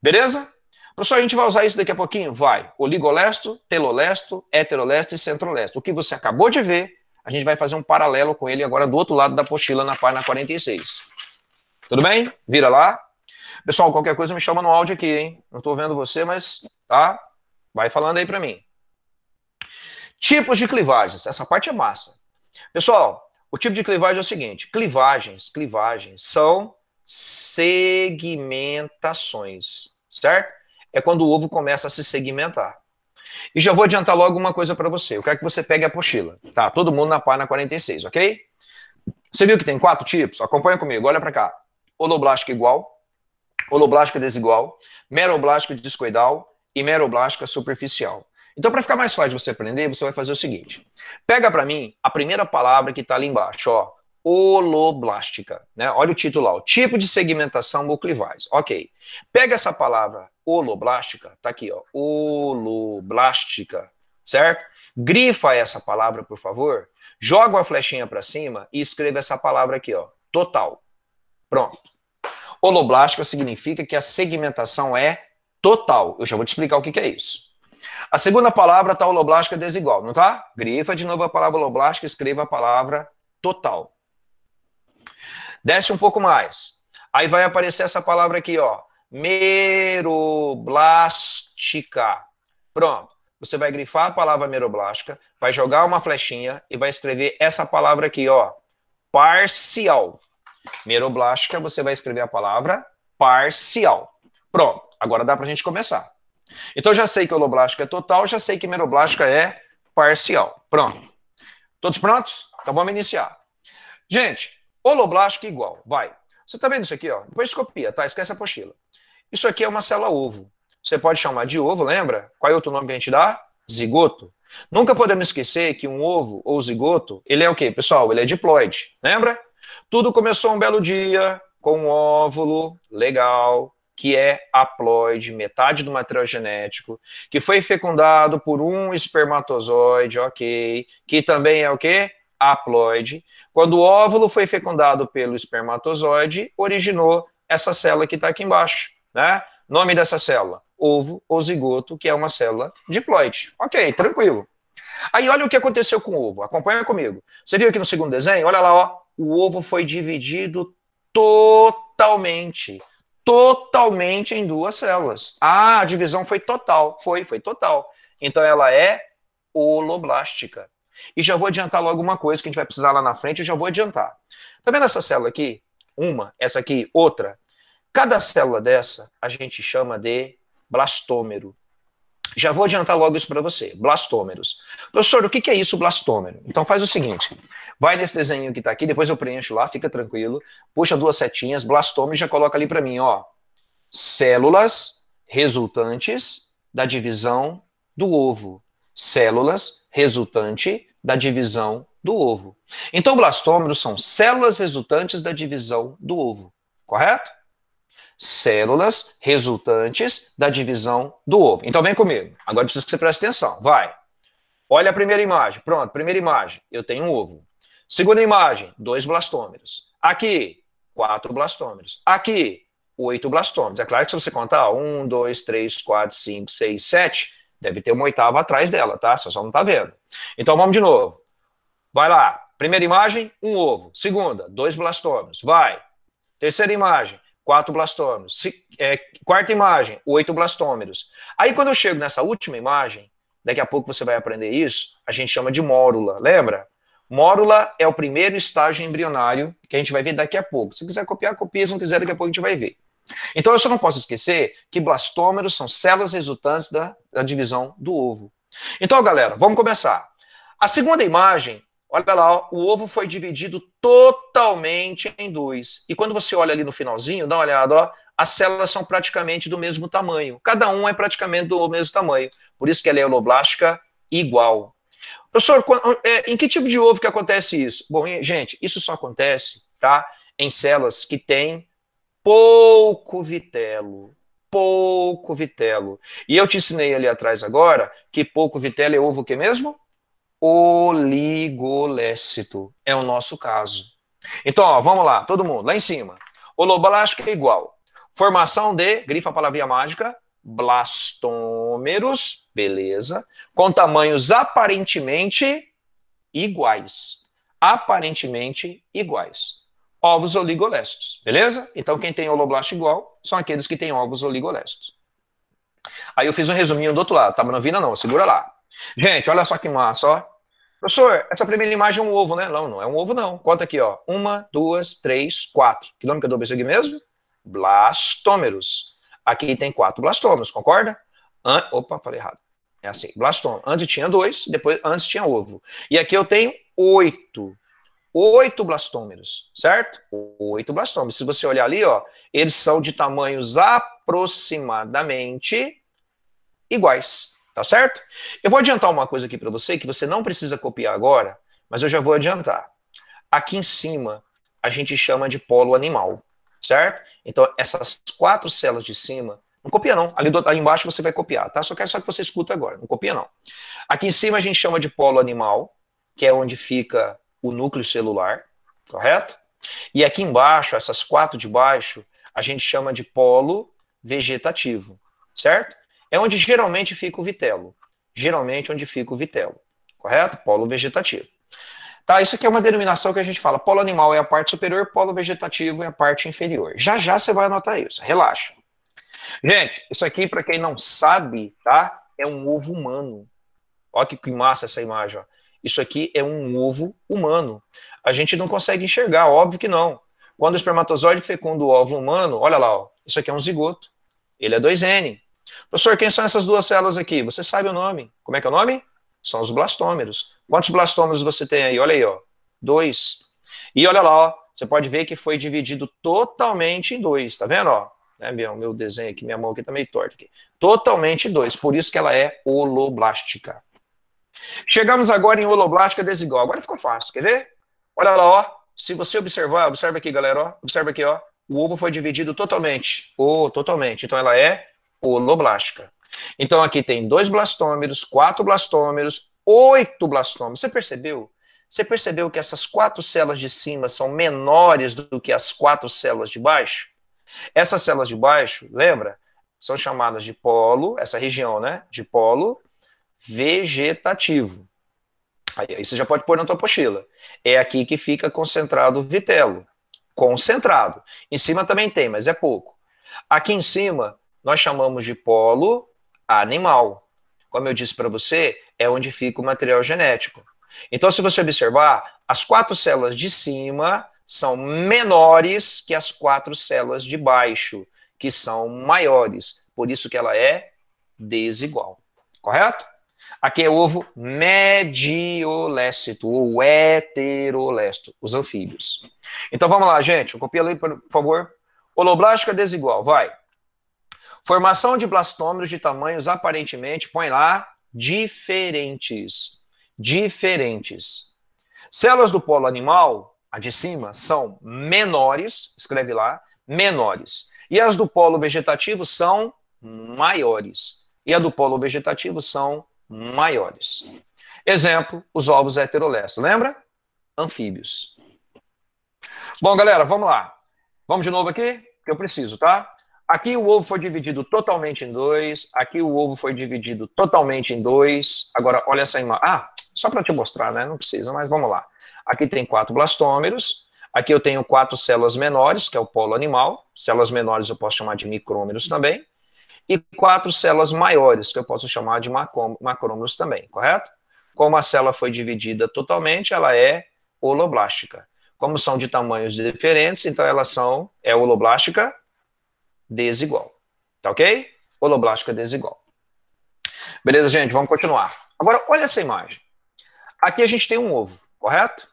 S1: Beleza? Professor, a gente vai usar isso daqui a pouquinho? Vai. Oligolesto, telolesto, heterolesto e centrolesto. O que você acabou de ver, a gente vai fazer um paralelo com ele agora do outro lado da apostila na página 46. Tudo bem? Vira lá. Pessoal, qualquer coisa me chama no áudio aqui, hein? Não estou vendo você, mas tá? Vai falando aí para mim. Tipos de clivagens. Essa parte é massa. Pessoal, o tipo de clivagem é o seguinte. Clivagens são segmentações, certo? É quando o ovo começa a se segmentar. E já vou adiantar logo uma coisa para você. Eu quero que você pegue a apostila. Tá, todo mundo na página 46, ok? Você viu que tem 4 tipos? Acompanha comigo, olha para cá. Holoblástica igual, holoblástica desigual, meroblástica discoidal e meroblástica superficial. Então, para ficar mais fácil de você aprender, você vai fazer o seguinte. Pega para mim a primeira palavra que está ali embaixo, ó. Holoblástica, né? Olha o título lá, o tipo de segmentação buclivais. Ok. Pega essa palavra holoblástica, tá aqui, ó. Holoblástica, certo? Grifa essa palavra, por favor. Joga uma flechinha para cima e escreva essa palavra aqui, ó. Total. Pronto. Holoblástica significa que a segmentação é total. Eu já vou te explicar o que é isso. A segunda palavra está holoblástica desigual, não tá? Grifa de novo a palavra holoblástica, escreva a palavra total. Desce um pouco mais. Aí vai aparecer essa palavra aqui, ó. Meroblástica. Pronto. Você vai grifar a palavra meroblástica, vai jogar uma flechinha e vai escrever essa palavra aqui, ó. Parcial. Meroblástica, você vai escrever a palavra parcial. Pronto. Agora dá pra gente começar. Então já sei que holoblástica é total, já sei que meroblástica é parcial. Pronto. Todos prontos? Então vamos iniciar. Gente, holoblástica igual. Vai. Você tá vendo isso aqui, ó? Depois copia, tá? Esquece a apostila. Isso aqui é uma célula ovo. Você pode chamar de ovo, lembra? Qual é outro nome que a gente dá? Zigoto. Nunca podemos esquecer que um ovo ou zigoto, ele é o quê, pessoal? Ele é diploide. Lembra? Tudo começou um belo dia com um óvulo legal, que é haploide, metade do material genético, que foi fecundado por um espermatozoide, ok, que também é o quê? Haploide. Quando o óvulo foi fecundado pelo espermatozoide, originou essa célula que está aqui embaixo, né? Nome dessa célula, ovo ou zigoto, que é uma célula diploide. Ok, tranquilo. Aí olha o que aconteceu com o ovo, acompanha comigo. Você viu aqui no segundo desenho? Olha lá, ó, o ovo foi dividido totalmente em duas células. Ah, a divisão foi total, foi total. Então ela é holoblástica. E já vou adiantar logo uma coisa que a gente vai precisar lá na frente, eu já vou adiantar. Tá vendo essa célula aqui? Uma, essa aqui, outra. Cada célula dessa a gente chama de blastômero. Já vou adiantar logo isso para você, blastômeros. Professor, o que é isso, blastômero? Então faz o seguinte, vai nesse desenho que está aqui, depois eu preencho lá, fica tranquilo, puxa duas setinhas, blastômero, e já coloca ali para mim, ó, células resultantes da divisão do ovo. Células resultante da divisão do ovo. Então, blastômeros são células resultantes da divisão do ovo, correto? Células resultantes da divisão do ovo. Então vem comigo. Agora preciso que você preste atenção. Vai. Olha a primeira imagem. Pronto, primeira imagem. Eu tenho um ovo. Segunda imagem, 2 blastômeros. Aqui, 4 blastômeros. Aqui, 8 blastômeros. É claro que se você contar 1, 2, 3, 4, 5, 6, 7, deve ter uma oitava atrás dela, tá? Você só não tá vendo. Então vamos de novo. Vai lá. Primeira imagem, um ovo. Segunda, 2 blastômeros. Vai. Terceira imagem, 4 blastômeros. Quarta imagem, 8 blastômeros. Aí quando eu chego nessa última imagem, daqui a pouco você vai aprender isso, a gente chama de mórula, lembra? Mórula é o primeiro estágio embrionário que a gente vai ver daqui a pouco. Se quiser copiar, copia, se não quiser, daqui a pouco a gente vai ver. Então eu só não posso esquecer que blastômeros são células resultantes da divisão do ovo. Então, galera, vamos começar. A segunda imagem, olha lá, o ovo foi dividido totalmente em 2. E quando você olha ali no finalzinho, dá uma olhada, ó, as células são praticamente do mesmo tamanho. Cada um é praticamente do mesmo tamanho. Por isso que ela é holoblástica igual. Professor, em que tipo de ovo que acontece isso? Bom, gente, isso só acontece, tá, em células que têm pouco vitelo. Pouco vitelo. E eu te ensinei ali atrás agora que pouco vitelo é ovo o que mesmo? Oligolécito. É o nosso caso. Então, ó, vamos lá, todo mundo, lá em cima. Holoblástica é igual. Formação de, grifa a palavrinha mágica, blastômeros, beleza, com tamanhos aparentemente iguais. Aparentemente iguais. Ovos oligolécitos, beleza? Então, quem tem holoblasto igual são aqueles que têm ovos oligolécitos. Aí eu fiz um resuminho do outro lado, tá? Mas não vira não, segura lá. Gente, olha só que massa, ó. Professor, essa primeira imagem é um ovo, né? Não, não é um ovo, não. Conta aqui, ó. 1, 2, 3, 4. Que nome que eu dou pra isso aqui mesmo? Blastômeros. Aqui tem 4 blastômeros, concorda? Opa, falei errado. É assim, blastômero. Antes tinha 2, depois antes tinha ovo. E aqui eu tenho 8. 8 blastômeros, certo? 8 blastômeros. Se você olhar ali, ó, eles são de tamanhos aproximadamente iguais. Tá certo? Eu vou adiantar uma coisa aqui para você, que você não precisa copiar agora, mas eu já vou adiantar. Aqui em cima, a gente chama de polo animal, certo? Então, essas 4 células de cima, não copia não, ali embaixo você vai copiar, tá? Só quero só que você escuta agora, não copia não. Aqui em cima a gente chama de polo animal, que é onde fica o núcleo celular, correto? E aqui embaixo, essas 4 de baixo, a gente chama de polo vegetativo, certo? É onde geralmente fica o vitelo. Geralmente onde fica o vitelo. Correto? Polo vegetativo. Tá, isso aqui é uma denominação que a gente fala. Polo animal é a parte superior, polo vegetativo é a parte inferior. Já já você vai anotar isso. Relaxa. Gente, isso aqui, para quem não sabe, tá? É um ovo humano. Olha que massa essa imagem, ó. Isso aqui é um ovo humano. A gente não consegue enxergar, óbvio que não. Quando o espermatozoide fecunda o óvulo humano, olha lá, ó. Isso aqui é um zigoto. Ele é 2N. Professor, quem são essas 2 células aqui? Você sabe o nome. Como é que é o nome? São os blastômeros. Quantos blastômeros você tem aí? Olha aí, ó. 2. E olha lá, ó. Você pode ver que foi dividido totalmente em 2. Tá vendo, ó? Meu desenho aqui, minha mão aqui tá meio torta aqui. Totalmente em 2. Por isso que ela é holoblástica. Chegamos agora em holoblástica desigual. Agora ficou fácil. Quer ver? Olha lá, ó. Se você observar, observa aqui, galera, ó. Observa aqui, ó. O ovo foi dividido totalmente. Totalmente. Então ela é holoblástica. Então aqui tem 2 blastômeros, 4 blastômeros, 8 blastômeros. Você percebeu? Você percebeu que essas 4 células de cima são menores do que as 4 células de baixo? Essas células de baixo, lembra? São chamadas de polo, essa região, né? De polo vegetativo. Aí você já pode pôr na tua apostila. É aqui que fica concentrado o vitelo. Concentrado. Em cima também tem, mas é pouco. Aqui em cima nós chamamos de polo animal. Como eu disse para você, é onde fica o material genético. Então, se você observar, as 4 células de cima são menores que as 4 células de baixo, que são maiores. Por isso que ela é desigual. Correto? Aqui é ovo mediolécito ou heterolécito, os anfíbios. Então, vamos lá, gente. Copia ali, por favor. Holoblástica desigual, vai. Formação de blastômeros de tamanhos aparentemente, põe lá, diferentes. Diferentes. Células do polo animal, a de cima, são menores, escreve lá, menores. E as do polo vegetativo são maiores. E a do polo vegetativo são maiores. Exemplo, os ovos heterolestos. Lembra? Anfíbios. Bom, galera, vamos lá. Vamos de novo aqui, que eu preciso, tá? Aqui o ovo foi dividido totalmente em 2. Aqui o ovo foi dividido totalmente em 2. Agora, olha essa imagem. Só para te mostrar, né? Não precisa, mas vamos lá. Aqui tem 4 blastômeros. Aqui eu tenho 4 células menores, que é o polo animal. Células menores eu posso chamar de micrômeros também. E 4 células maiores, que eu posso chamar de macrômeros também, correto? Como a célula foi dividida totalmente, ela é holoblástica. Como são de tamanhos diferentes, então elas é holoblástica desigual. Tá ok? Holoblástica desigual. Beleza, gente? Vamos continuar. Agora, olha essa imagem. Aqui a gente tem um ovo, correto?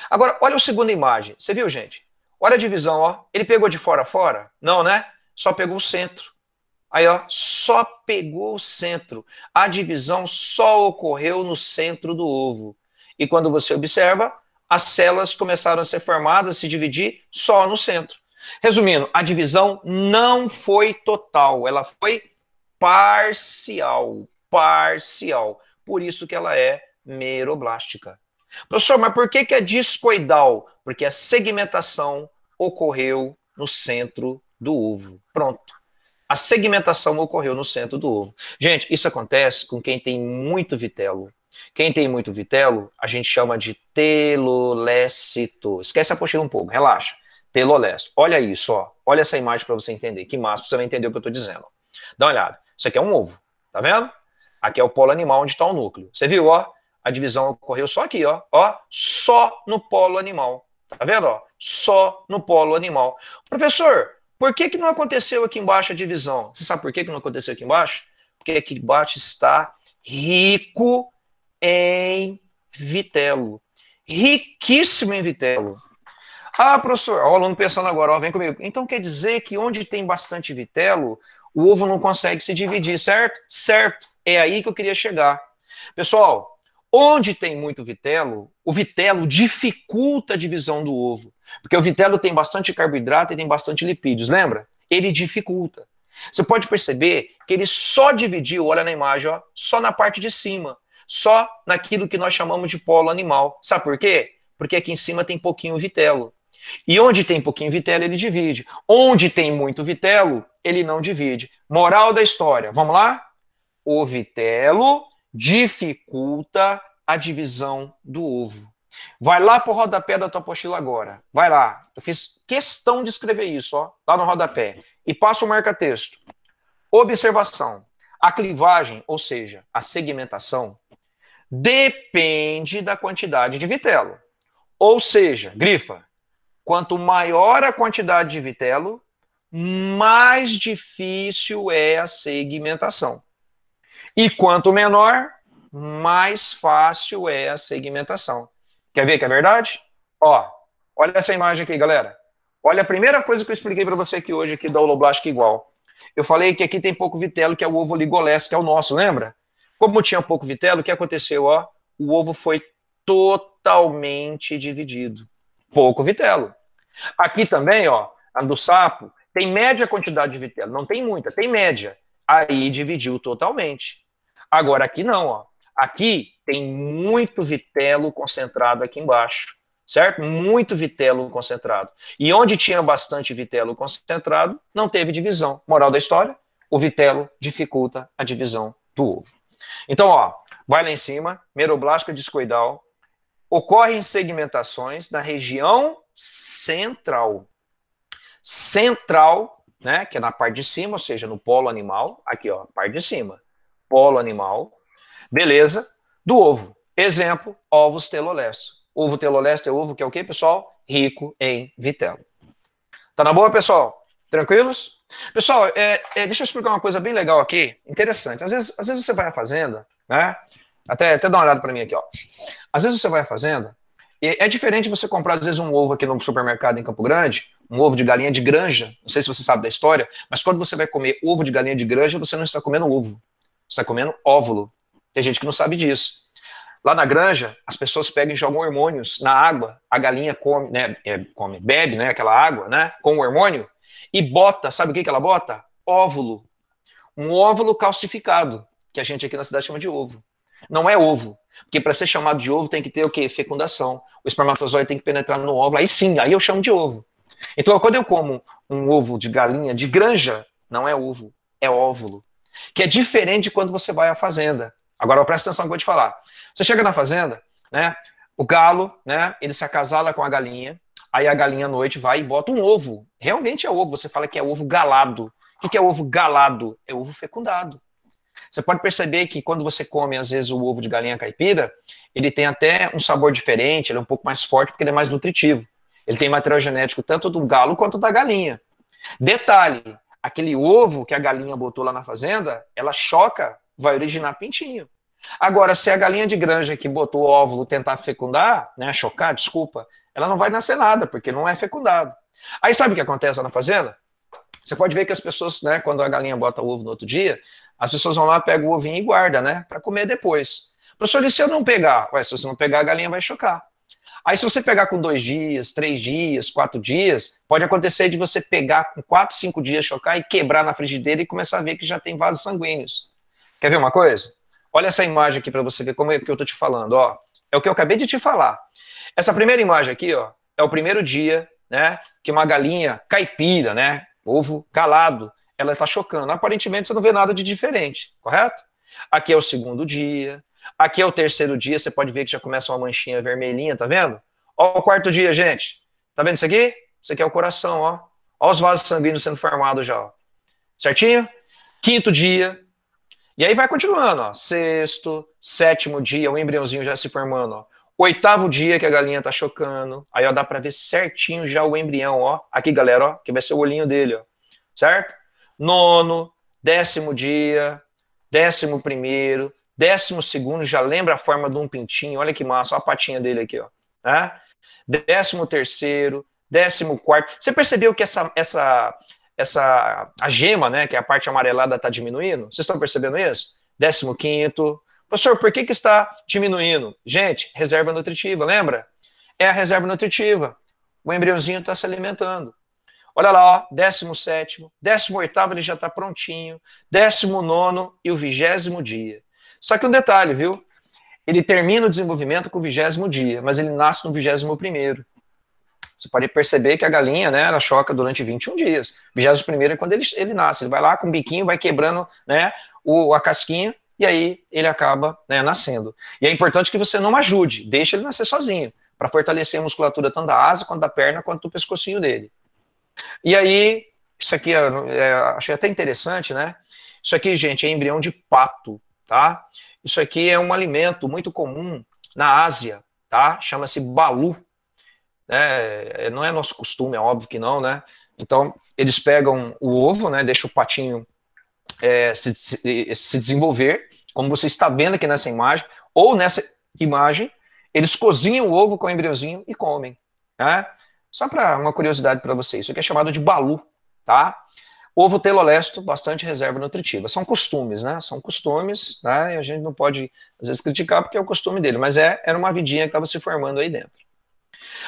S1: Agora, olha a segunda imagem. Você viu, gente? Olha a divisão, ó. Ele pegou de fora a fora? Não, né? Só pegou o centro. Aí, ó, só pegou o centro. A divisão só ocorreu no centro do ovo. E quando você observa, as células começaram a ser formadas, a se dividir só no centro. Resumindo, a divisão não foi total, ela foi parcial. Parcial. Por isso que ela é meroblástica. Professor, mas por que é discoidal? Porque a segmentação ocorreu no centro do ovo. Pronto. A segmentação ocorreu no centro do ovo. Gente, isso acontece com quem tem muito vitelo. Quem tem muito vitelo, a gente chama de telolécito. Esquece a apostila um pouco, relaxa. Telolécito. Olha isso, ó. Olha essa imagem para você entender. Que massa, você vai entender o que eu estou dizendo. Dá uma olhada. Isso aqui é um ovo, tá vendo? Aqui é o polo animal onde está o núcleo. Você viu, ó? A divisão ocorreu só aqui, ó, só no polo animal. Tá vendo, ó? Só no polo animal. Professor, por que não aconteceu aqui embaixo a divisão? Você sabe por que não aconteceu aqui embaixo? Porque aqui embaixo está rico em vitelo. Riquíssimo em vitelo. Ah, professor, ó, o aluno pensando agora, ó, vem comigo. Então quer dizer que onde tem bastante vitelo, o ovo não consegue se dividir, certo? Certo. É aí que eu queria chegar. Pessoal, onde tem muito vitelo, o vitelo dificulta a divisão do ovo. Porque o vitelo tem bastante carboidrato e tem bastante lipídios, lembra? Ele dificulta. Você pode perceber que ele só dividiu, olha na imagem, ó, só na parte de cima. Só naquilo que nós chamamos de polo animal. Sabe por quê? Porque aqui em cima tem pouquinho vitelo. E onde tem pouquinho vitelo, ele divide. Onde tem muito vitelo, ele não divide. Moral da história, vamos lá? O vitelo dificulta a divisão do ovo. Vai lá para o rodapé da tua apostila agora. Vai lá. Eu fiz questão de escrever isso, ó, lá no rodapé. E passa o marca-texto. Observação. A clivagem, ou seja, a segmentação, depende da quantidade de vitelo. Ou seja, grifa, quanto maior a quantidade de vitelo, mais difícil é a segmentação. E quanto menor, mais fácil é a segmentação. Quer ver que é verdade? Ó, olha essa imagem aqui, galera. Olha a primeira coisa que eu expliquei para você aqui hoje, aqui da holoblástica igual. Eu falei que aqui tem pouco vitelo, que é o ovo oligolés, que é o nosso, lembra? Como tinha pouco vitelo, o que aconteceu? Ó, o ovo foi totalmente dividido. Pouco vitelo. Aqui também, ó, a do sapo, tem média quantidade de vitelo. Não tem muita, tem média. Aí dividiu totalmente. Agora aqui não, ó. Aqui tem muito vitelo concentrado aqui embaixo, certo? Muito vitelo concentrado. E onde tinha bastante vitelo concentrado, não teve divisão. Moral da história, o vitelo dificulta a divisão do ovo. Então, ó, vai lá em cima, meroblástica discoidal, ocorre em segmentações na região central. Central, né, que é na parte de cima, ou seja, no polo animal, aqui, ó, parte de cima, polo animal, beleza, do ovo. Exemplo, ovos telolestes. Ovo teloleste é ovo que é o quê, pessoal? Rico em vitelo. Tá na boa, pessoal? Tranquilos? Pessoal, deixa eu explicar uma coisa bem legal aqui, interessante. Às vezes você vai à fazenda, né? Até dá uma olhada para mim aqui, ó. Às vezes você vai à fazenda, e é diferente você comprar, às vezes, um ovo aqui no supermercado em Campo Grande, um ovo de galinha de granja, não sei se você sabe da história, mas quando você vai comer ovo de galinha de granja, você não está comendo ovo, você está comendo óvulo. Tem gente que não sabe disso. Lá na granja, as pessoas pegam e jogam hormônios na água, a galinha come, né, bebe, né, aquela água, né, com o hormônio, e bota, sabe o que ela bota? Óvulo. Um óvulo calcificado, que a gente aqui na cidade chama de ovo. Não é ovo, porque para ser chamado de ovo tem que ter o quê? Fecundação. O espermatozoide tem que penetrar no óvulo, aí sim, aí eu chamo de ovo. Então, quando eu como um ovo de galinha de granja, não é ovo, é óvulo. Que é diferente de quando você vai à fazenda. Agora, presta atenção no que eu vou te falar. Você chega na fazenda, né? O galo, né? Ele se acasala com a galinha, aí a galinha à noite vai e bota um ovo. Realmente é ovo, você fala que é ovo galado. O que é ovo galado? É ovo fecundado. Você pode perceber que quando você come, às vezes, o ovo de galinha caipira, ele tem até um sabor diferente, ele é um pouco mais forte porque ele é mais nutritivo. Ele tem material genético tanto do galo quanto da galinha. Detalhe, aquele ovo que a galinha botou lá na fazenda, ela choca, vai originar pintinho. Agora, se a galinha de granja que botou o óvulo tentar fecundar, né, chocar, desculpa, ela não vai nascer nada, porque não é fecundado. Aí sabe o que acontece lá na fazenda? Você pode ver que as pessoas, né, quando a galinha bota o ovo no outro dia, as pessoas vão lá, pegam o ovinho e guardam, né, para comer depois. Professor, e se eu não pegar? Ué, se você não pegar, a galinha vai chocar. Aí se você pegar com 2 dias, 3 dias, 4 dias, pode acontecer de você pegar com 4, 5 dias, chocar e quebrar na frigideira e começar a ver que já tem vasos sanguíneos. Quer ver uma coisa? Olha essa imagem aqui para você ver como é que eu tô te falando, ó. É o que eu acabei de te falar. Essa primeira imagem aqui, ó, é o primeiro dia, né, que uma galinha caipira, né, ovo calado, ela está chocando. Aparentemente você não vê nada de diferente, correto? Aqui é o segundo dia, aqui é o terceiro dia, você pode ver que já começa uma manchinha vermelhinha, tá vendo? Ó o quarto dia, gente. Tá vendo isso aqui? Isso aqui é o coração, ó. Ó os vasos sanguíneos sendo formados já, ó. Certinho? Quinto dia, E aí vai continuando, ó. Sexto, sétimo dia, o embriãozinho já se formando, ó. Oitavo dia que a galinha tá chocando. Aí, ó, dá pra ver certinho já o embrião, ó. Aqui, galera, ó, que vai ser o olhinho dele, ó. Certo? Nono, décimo dia, 11º, 12º, já lembra a forma de um pintinho. Olha que massa, ó a patinha dele aqui, ó. Né? 13º, 14º. Você percebeu que a gema, né, que é a parte amarelada, está diminuindo? Vocês estão percebendo isso? 15º. Professor, por que está diminuindo? Gente, reserva nutritiva, lembra? É a reserva nutritiva. O embriãozinho está se alimentando. Olha lá, ó, 17º, 18º ele já está prontinho, 19º e o 20º dia. Só que um detalhe, viu? Ele termina o desenvolvimento com o 20º dia, mas ele nasce no 21º. Você pode perceber que a galinha, né, ela choca durante 21 dias. 21º é quando ele nasce. Ele vai lá com o biquinho, vai quebrando, né, a casquinha, e aí ele acaba, né, nascendo. E é importante que você não ajude, deixe ele nascer sozinho, para fortalecer a musculatura tanto da asa, quanto da perna, quanto do pescocinho dele. E aí, isso aqui achei até interessante, né? Isso aqui, gente, é embrião de pato, tá? Isso aqui é um alimento muito comum na Ásia, tá? Chama-se balu. Não é nosso costume, é óbvio que não, né? Então, eles pegam o ovo, né? Deixam o patinho se desenvolver, como você está vendo aqui nessa imagem, ou nessa imagem, eles cozinham o ovo com o embriãozinho e comem, né? Só para uma curiosidade para vocês, isso aqui é chamado de balu, tá? Ovo telolesto, bastante reserva nutritiva. São costumes, né? São costumes, né? E a gente não pode, às vezes, criticar porque é o costume dele, mas era uma vidinha que estava se formando aí dentro.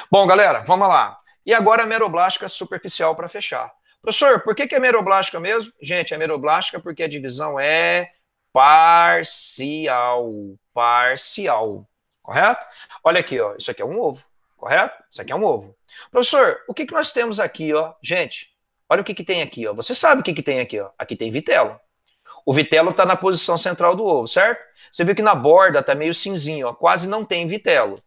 S1: Bom, galera, vamos lá. E agora a meroblástica superficial para fechar. Professor, por que é meroblástica mesmo? Gente, é meroblástica porque a divisão é parcial. Parcial. Correto? Olha aqui, ó. Isso aqui é um ovo. Correto? Isso aqui é um ovo. Professor, o que nós temos aqui, ó? Gente, olha o que tem aqui, ó. Você sabe o que tem aqui, ó. Aqui tem vitelo. O vitelo está na posição central do ovo, certo? Você viu que na borda está meio cinzinho, ó. Quase não tem vitelo.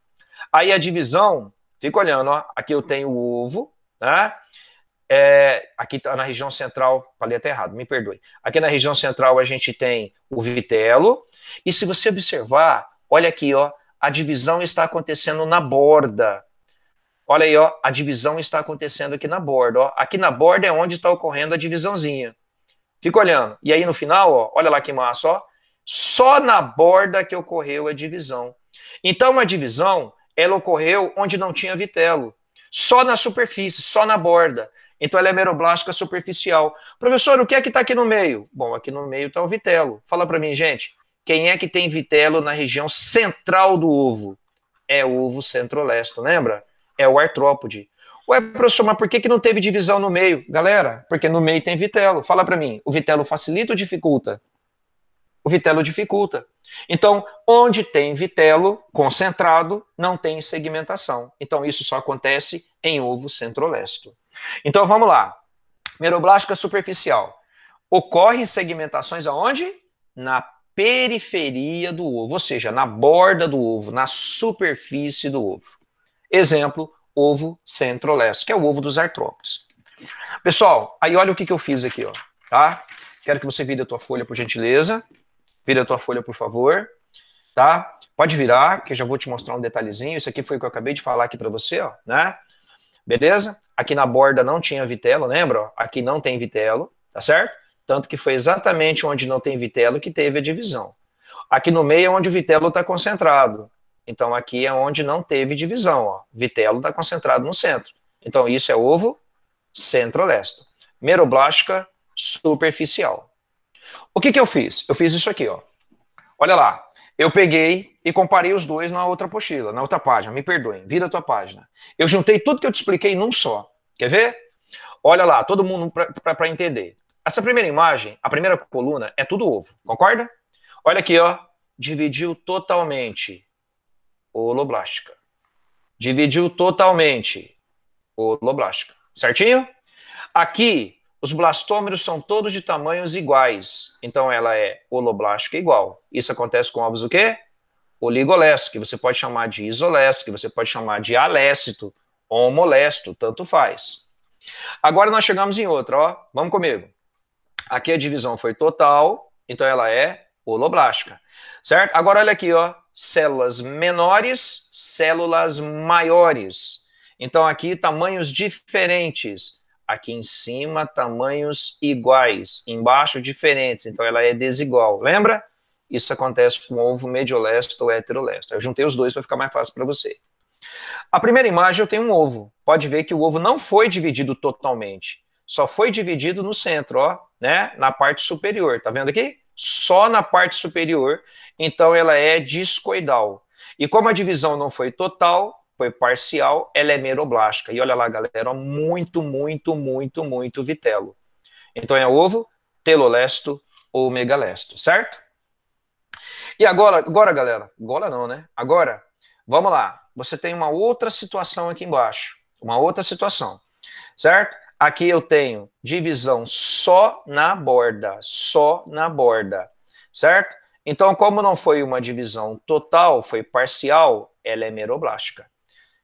S1: Aí a divisão, fica olhando, ó. Aqui eu tenho o ovo, né? Aqui tá na região central, falei até errado, me perdoe. Aqui na região central a gente tem o vitelo. E se você observar, olha aqui, ó. A divisão está acontecendo na borda. Olha aí, ó, a divisão está acontecendo aqui na borda. Ó. Aqui na borda é onde está ocorrendo a divisãozinha. Fica olhando. E aí no final, ó, olha lá que massa, ó. Só na borda que ocorreu a divisão. Então a divisão, ela ocorreu onde não tinha vitelo. Só na superfície, só na borda. Então ela é meroblástica superficial. Professor, o que é que está aqui no meio? Bom, aqui no meio está o vitelo. Fala para mim, gente. Quem é que tem vitelo na região central do ovo? É o ovo centrolesto, lembra? É o artrópode. Ué, professor, mas por que não teve divisão no meio? Galera, porque no meio tem vitelo. Fala para mim, o vitelo facilita ou dificulta? O vitelo dificulta. Então, onde tem vitelo concentrado, não tem segmentação. Então, isso só acontece em ovo centrolesto. Então, vamos lá. Meroblástica superficial. Ocorre segmentações aonde? Na periferia do ovo, ou seja, na borda do ovo, na superfície do ovo. Exemplo, ovo centrolesto, que é o ovo dos artrópodes. Pessoal, aí olha o que eu fiz aqui, ó, tá? Quero que você vire a tua folha, por gentileza. Vira a tua folha, por favor, tá? Pode virar, que eu já vou te mostrar um detalhezinho. Isso aqui foi o que eu acabei de falar aqui para você, ó, né? Beleza? Aqui na borda não tinha vitelo, lembra? Ó? Aqui não tem vitelo, tá certo? Tanto que foi exatamente onde não tem vitelo que teve a divisão. Aqui no meio é onde o vitelo está concentrado. Então, aqui é onde não teve divisão. Ó. Vitelo está concentrado no centro. Então, isso é ovo centrolesto. Meroblástica superficial. O que eu fiz? Eu fiz isso aqui, ó. Olha lá. Eu peguei e comparei os dois na outra apostila, na outra página. Me perdoem, vira a tua página. Eu juntei tudo que eu te expliquei num só. Quer ver? Olha lá, todo mundo para entender. Essa primeira imagem, a primeira coluna, é tudo ovo. Concorda? Olha aqui, ó. Dividiu totalmente. Holoblástica. Dividiu totalmente. Holoblástica. Certinho? Aqui, os blastômeros são todos de tamanhos iguais. Então, ela é holoblástica igual. Isso acontece com ovos o quê? Oligolesto, que você pode chamar de isolesto, que você pode chamar de alécito, homolesto, tanto faz. Agora nós chegamos em outra, ó. Vamos comigo. Aqui a divisão foi total, então ela é holoblástica, certo? Agora olha aqui, ó, células menores, células maiores. Então aqui tamanhos diferentes. Aqui em cima, tamanhos iguais. Embaixo, diferentes. Então, ela é desigual. Lembra? Isso acontece com o ovo mediolesto ou heterolesto. Eu juntei os dois para ficar mais fácil para você. A primeira imagem, eu tenho um ovo. Pode ver que o ovo não foi dividido totalmente. Só foi dividido no centro, ó, né? Na parte superior. Tá vendo aqui? Só na parte superior. Então, ela é discoidal. E como a divisão não foi total, foi parcial, ela é meroblástica. E olha lá, galera, muito, muito, muito, muito vitelo. Então é ovo, telolesto ou megalesto, certo? E agora, galera, agora não, né? Agora, vamos lá. Você tem uma outra situação aqui embaixo. Uma outra situação, certo? Aqui eu tenho divisão só na borda, certo? Então, como não foi uma divisão total, foi parcial, ela é meroblástica.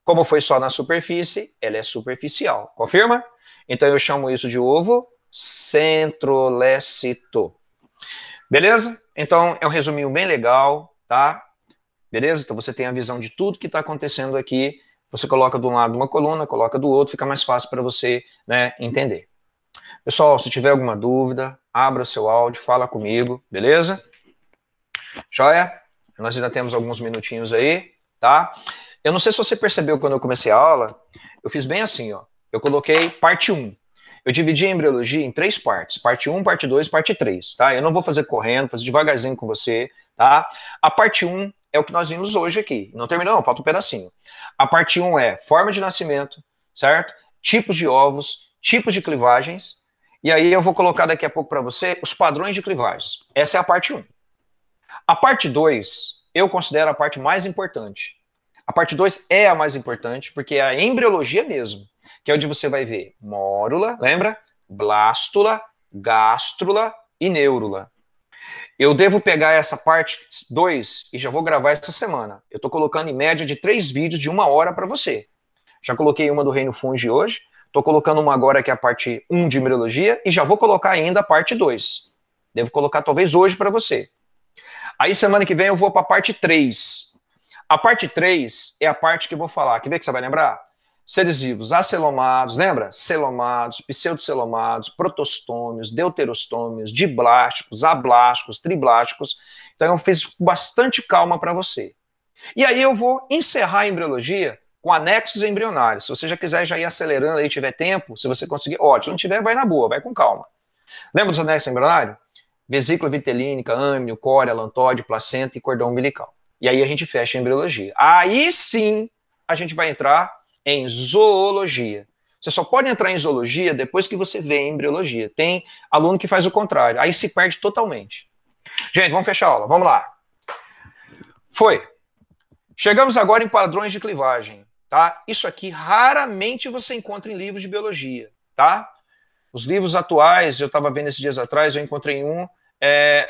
S1: Como foi só na superfície, ela é superficial. Confirma? Então eu chamo isso de ovo centrolecito. Beleza? Então é um resuminho bem legal, tá? Beleza? Então você tem a visão de tudo que está acontecendo aqui. Você coloca de um lado uma coluna, coloca do outro, fica mais fácil para você, né, entender. Pessoal, se tiver alguma dúvida, abra seu áudio, fala comigo, beleza? Joia? Nós ainda temos alguns minutinhos aí, tá? Eu não sei se você percebeu quando eu comecei a aula, eu fiz bem assim, ó. Eu coloquei parte 1. Eu dividi a embriologia em 3 partes. Parte 1, parte 2, parte 3, tá? Eu não vou fazer correndo, vou fazer devagarzinho com você, tá? A parte 1 é o que nós vimos hoje aqui. Não terminou, não, falta um pedacinho. A parte 1 é forma de nascimento, certo? Tipos de ovos, tipos de clivagens. E aí eu vou colocar daqui a pouco para você os padrões de clivagens. Essa é a parte 1. A parte 2, eu considero a parte mais importante. A parte 2 é a mais importante, porque é a embriologia mesmo, que é onde você vai ver mórula, lembra? Blástula, gástrula e neurula. Eu devo pegar essa parte 2 e já vou gravar essa semana. Eu estou colocando em média de 3 vídeos de 1 hora para você. Já coloquei uma do Reino Fungi hoje, estou colocando uma agora que é a parte 1 de embriologia e já vou colocar ainda a parte 2. Devo colocar talvez hoje para você. Aí semana que vem eu vou para a parte 3. A parte 3 é a parte que eu vou falar. Quer ver que você vai lembrar? Seres vivos acelomados, lembra? Celomados, pseudocelomados, protostômios, deuterostômios, diblásticos, ablásticos, triblásticos. Então eu fiz com bastante calma para você. E aí eu vou encerrar a embriologia com anexos embrionários. Se você já quiser já ir acelerando aí, tiver tempo, se você conseguir, ótimo. Se não tiver, vai na boa, vai com calma. Lembra dos anexos embrionários? Vesícula vitelínica, âmnio, córea, lantóide, placenta e cordão umbilical. E aí a gente fecha a embriologia. Aí sim a gente vai entrar em zoologia. Você só pode entrar em zoologia depois que você vê a embriologia. Tem aluno que faz o contrário. Aí se perde totalmente. Gente, vamos fechar a aula. Vamos lá. Foi. Chegamos agora em padrões de clivagem. Tá? Isso aqui raramente você encontra em livros de biologia. Tá? Os livros atuais, eu estava vendo esses dias atrás, eu encontrei um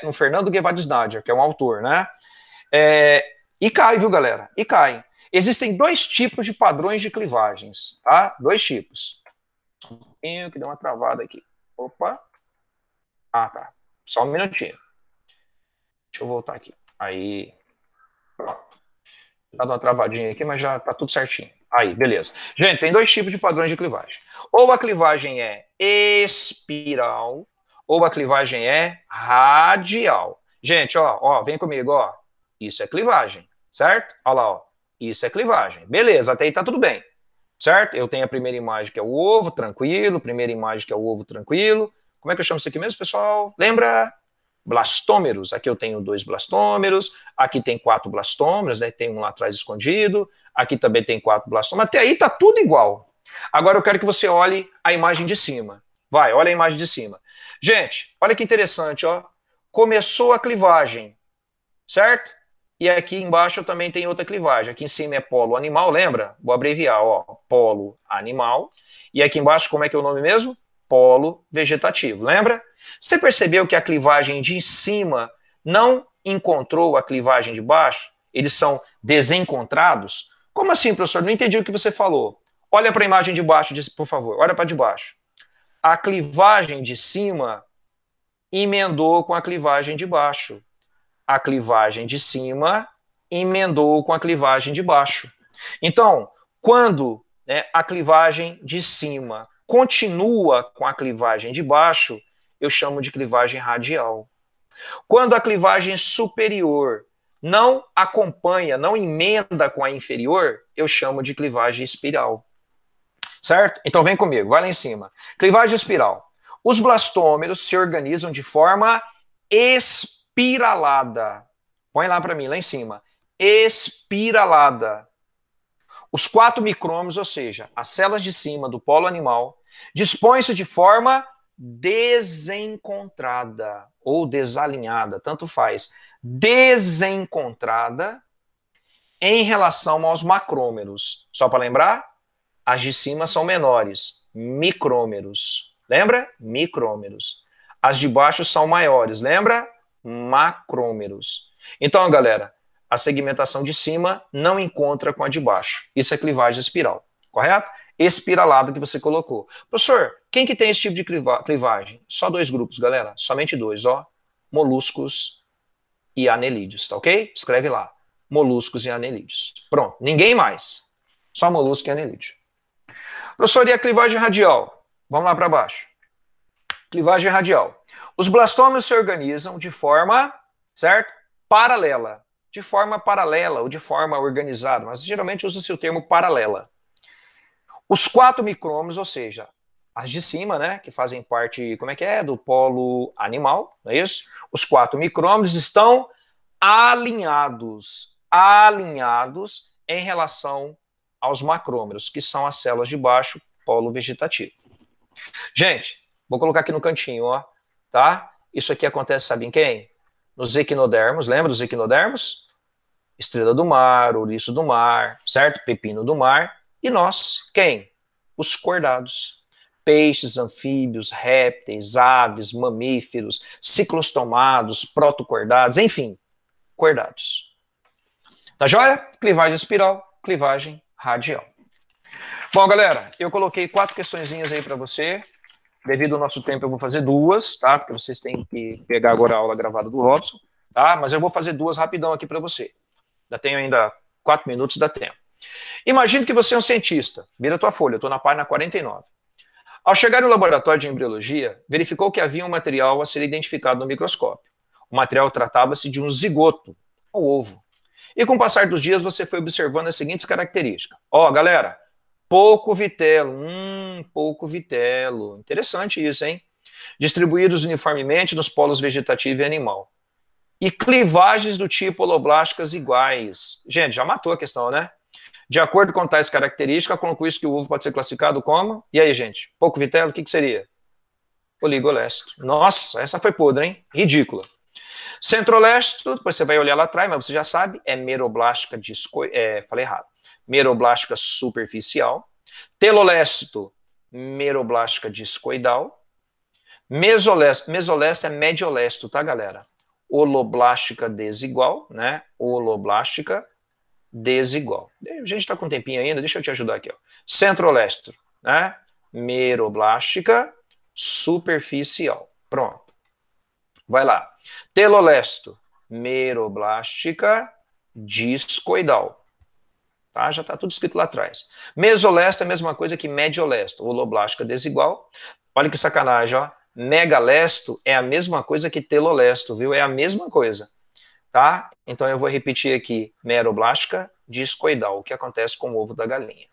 S1: no Fernando Guevara Nadia, que é um autor, né? E cai, viu, galera? E cai. Existem 2 tipos de padrões de clivagens, tá? 2 tipos. Só um pouquinho que deu uma travada aqui. Opa. Ah, tá. Só um minutinho. Deixa eu voltar aqui. Aí. Pronto. Tá dando uma travadinha aqui, mas já tá tudo certinho. Aí, beleza. Gente, tem 2 tipos de padrões de clivagem. Ou a clivagem é espiral, ou a clivagem é radial. Gente, ó, vem comigo, ó. Isso é clivagem, certo? Olha lá, ó. Isso é clivagem. Beleza, até aí tá tudo bem, certo? Eu tenho a primeira imagem que é o ovo, tranquilo. Primeira imagem que é o ovo, tranquilo. Como é que eu chamo isso aqui mesmo, pessoal? Lembra? Blastômeros. Aqui eu tenho 2 blastômeros. Aqui tem 4 blastômeros, né? Tem um lá atrás escondido. Aqui também tem 4 blastômeros. Até aí tá tudo igual. Agora eu quero que você olhe a imagem de cima. Vai, olha a imagem de cima. Gente, olha que interessante, ó. Começou a clivagem, certo? E aqui embaixo eu também tenho outra clivagem. Aqui em cima é polo animal, lembra? Vou abreviar, ó. Polo animal. E aqui embaixo, como é que é o nome mesmo? Polo vegetativo, lembra? Você percebeu que a clivagem de cima não encontrou a clivagem de baixo? Eles são desencontrados? Como assim, professor? Não entendi o que você falou. Olha para a imagem de baixo, por favor. Olha para de baixo. A clivagem de cima emendou com a clivagem de baixo. a clivagem de cima emendou com a clivagem de baixo. Então, quando, né, a clivagem de cima continua com a clivagem de baixo, eu chamo de clivagem radial. Quando a clivagem superior não acompanha, não emenda com a inferior, eu chamo de clivagem espiral. Certo? Então vem comigo, vai lá em cima. Clivagem espiral. Os blastômeros se organizam de forma espiralada. Põe lá para mim, lá em cima. Espiralada. Os 4 micrômetros, ou seja, as células de cima do polo animal, dispõem-se de forma desencontrada ou desalinhada, tanto faz. Desencontrada em relação aos macrômeros. Só para lembrar, as de cima são menores, micrômeros. Lembra? Micrômeros. As de baixo são maiores, lembra? Macrômeros. Então, galera, a segmentação de cima não encontra com a de baixo. Isso é clivagem espiral, correto? Espiralada que você colocou. Professor, quem que tem esse tipo de clivagem? Só 2 grupos, galera. Somente 2, ó. Moluscos e anelídeos, tá ok? Escreve lá. Moluscos e anelídeos. Pronto, ninguém mais. Só molusco e anelídeo. Professor, e a clivagem radial? Vamos lá para baixo. Clivagem radial. Os blastômeros se organizam de forma, certo? Paralela. De forma paralela ou de forma organizada, mas geralmente usa-se o termo paralela. Os 4 micrômetros, ou seja, as de cima, né, que fazem parte, como é que é, do polo animal, não é isso? Os 4 micrômetros estão alinhados em relação aos macrômetros, que são as células de baixo, polo vegetativo. Gente, vou colocar aqui no cantinho, ó, tá? Isso aqui acontece, sabe em quem? Nos equinodermos, lembra dos equinodermos? Estrela do mar, ouriço do mar, certo? Pepino do mar. E nós, quem? Os cordados. Peixes, anfíbios, répteis, aves, mamíferos, ciclostomados, protocordados, enfim, cordados. Tá joia? Clivagem espiral, clivagem radial. Bom, galera, eu coloquei 4 questõezinhas aí para você. Devido ao nosso tempo, eu vou fazer 2, tá? Porque vocês têm que pegar agora a aula gravada do Robson, tá? Mas eu vou fazer 2 rapidão aqui para você. Tenho ainda 4 minutos, dá tempo. Imagine que você é um cientista. Vira a tua folha, eu estou na página 49. Ao chegar no laboratório de embriologia, verificou que havia um material a ser identificado no microscópio. O material tratava-se de um zigoto, ou ovo. E com o passar dos dias, você foi observando as seguintes características. Ó, galera, pouco vitelo. Pouco vitelo. Interessante isso, hein? Distribuídos uniformemente nos polos vegetativo e animal. E clivagens do tipo holoblásticas iguais. Gente, já matou a questão, né? De acordo com tais características, conclui isso que o ovo pode ser classificado como... E aí, gente? Pouco vitelo, o que seria? Oligolesto. Nossa, essa foi podre, hein? Ridícula. Centrolesto, depois você vai olhar lá atrás, mas você já sabe, é meroblástica falei errado. Meroblástica superficial. Telolesto, meroblástica discoidal. Mesolesto é mediolesto, tá, galera? Holoblástica desigual, né? Holoblástica desigual. A gente está com um tempinho ainda, deixa eu te ajudar aqui, ó. Centrolesto, né? Meroblástica superficial. Pronto. Vai lá. Telolesto, meroblástica discoidal. Tá? Já está tudo escrito lá atrás. Mesolesto é a mesma coisa que mediolesto, holoblástica desigual. Olha que sacanagem, ó. Megalesto é a mesma coisa que telolesto, viu? É a mesma coisa, tá? Então eu vou repetir aqui, meroblástica discoidal, o que acontece com o ovo da galinha.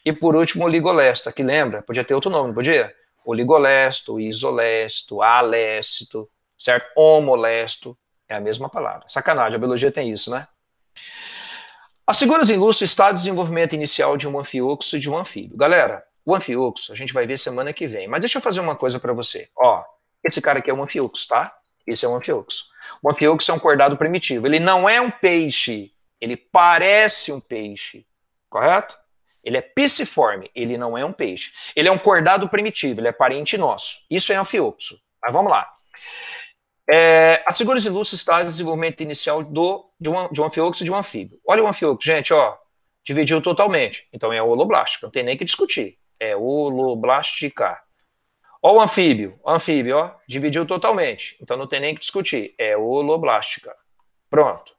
S1: E por último, oligolesto, aqui lembra? Podia ter outro nome, não podia? Oligolesto, isolesto, alesto, certo? Homolesto, é a mesma palavra. Sacanagem, a biologia tem isso, né? As figuras ilustram o estado de desenvolvimento inicial de um anfíoxo e de um anfíbio. Galera, o anfíoxo a gente vai ver semana que vem. Mas deixa eu fazer uma coisa para você. Ó, esse cara aqui é um anfíoxo, tá? Esse é um anfíoxo. O anfíoxo é um cordado primitivo. Ele não é um peixe. Ele parece um peixe. Correto? Ele é pisciforme. Ele não é um peixe. Ele é um cordado primitivo. Ele é parente nosso. Isso é anfíoxo. Mas vamos lá. As figuras ilustram o estado de desenvolvimento inicial de um anfíoxo e de um anfíbio. Olha o anfíoxo, gente, ó. Dividiu totalmente. Então é holoblástica. Não tem nem que discutir. É holoblástica. Ó o anfíbio, ó, dividiu totalmente. Então não tem nem que discutir. É holoblástica. Pronto.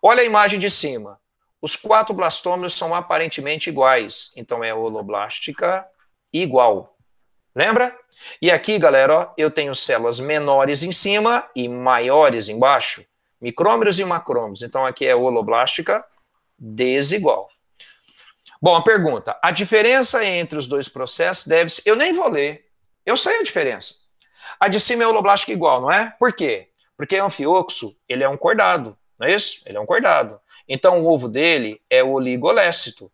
S1: Olha a imagem de cima. Os 4 blastômeros são aparentemente iguais. Então, é holoblástica igual. Lembra? E aqui, galera, ó, eu tenho células menores em cima e maiores embaixo. Micrômeros e macrômeros. Então, aqui é holoblástica desigual. Bom, a pergunta. A diferença entre os dois processos deve-se... Eu nem vou ler. Eu sei a diferença. A de cima é holoblástica igual, não é? Por quê? Porque o anfioxo, ele é um cordado, não é isso? Ele é um cordado. Então, o ovo dele é o oligolécito,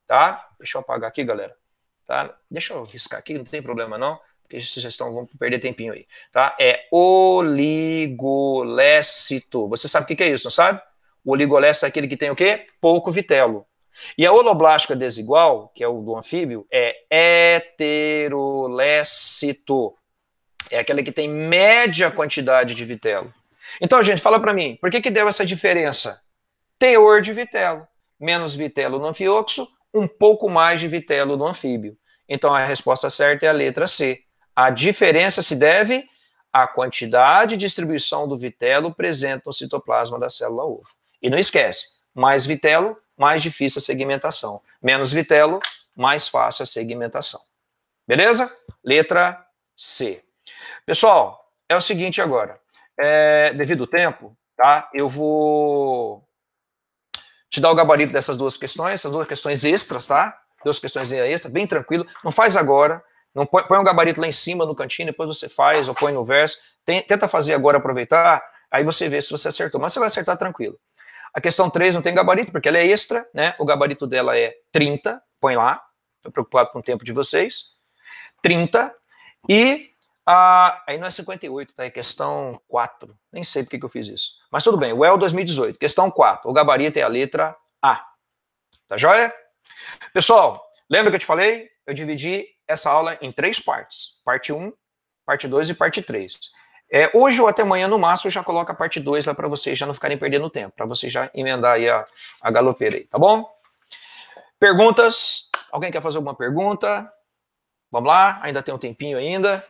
S1: tá? Deixa eu apagar aqui, galera. Tá? Deixa eu riscar aqui, não tem problema não, porque vocês vão perder tempinho aí. Tá? É oligolécito. Você sabe o que é isso, não sabe? O oligolécito é aquele que tem o quê? Pouco vitelo. E a holoblástica desigual, que é o do anfíbio, é heterolécito. É aquela que tem média quantidade de vitelo. Então, gente, fala para mim, por que deu essa diferença? Teor de vitelo. Menos vitelo no anfioxo, um pouco mais de vitelo no anfíbio. Então, a resposta certa é a letra C. A diferença se deve à quantidade e distribuição do vitelo presente no citoplasma da célula ovo. E não esquece, mais vitelo, mais difícil a segmentação. Menos vitelo, mais fácil a segmentação. Beleza? Letra C. Pessoal, é o seguinte agora. Devido ao tempo, tá? Eu vou te dar o gabarito dessas duas questões, essas duas questões extras, tá? Duas questões extras, bem tranquilo. Não faz agora, não põe um gabarito lá em cima no cantinho, depois você faz ou põe no verso. Tenta fazer agora, aproveitar, aí você vê se você acertou. Mas você vai acertar tranquilo. A questão 3 não tem gabarito, porque ela é extra, né? O gabarito dela é 30, põe lá. Estou preocupado com o tempo de vocês. 30. E aí não é 58, tá? É questão 4. Nem sei por que eu fiz isso. Mas tudo bem, UEL 2018, questão 4. O gabarito é a letra A. Tá joia? Pessoal, lembra que eu te falei? Eu dividi essa aula em 3 partes. Parte 1, parte 2 e parte 3. Hoje ou até amanhã, no máximo, eu já coloco a parte 2 lá para vocês já não ficarem perdendo tempo, para vocês já emendar aí a galopeira aí, tá bom? Perguntas? Alguém quer fazer alguma pergunta? Vamos lá, ainda tem um tempinho ainda.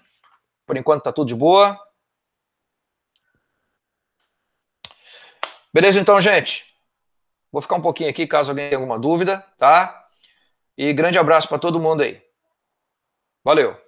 S1: Por enquanto tá tudo de boa. Beleza então, gente? Vou ficar um pouquinho aqui, caso alguém tenha alguma dúvida, tá? E grande abraço para todo mundo aí. Valeu!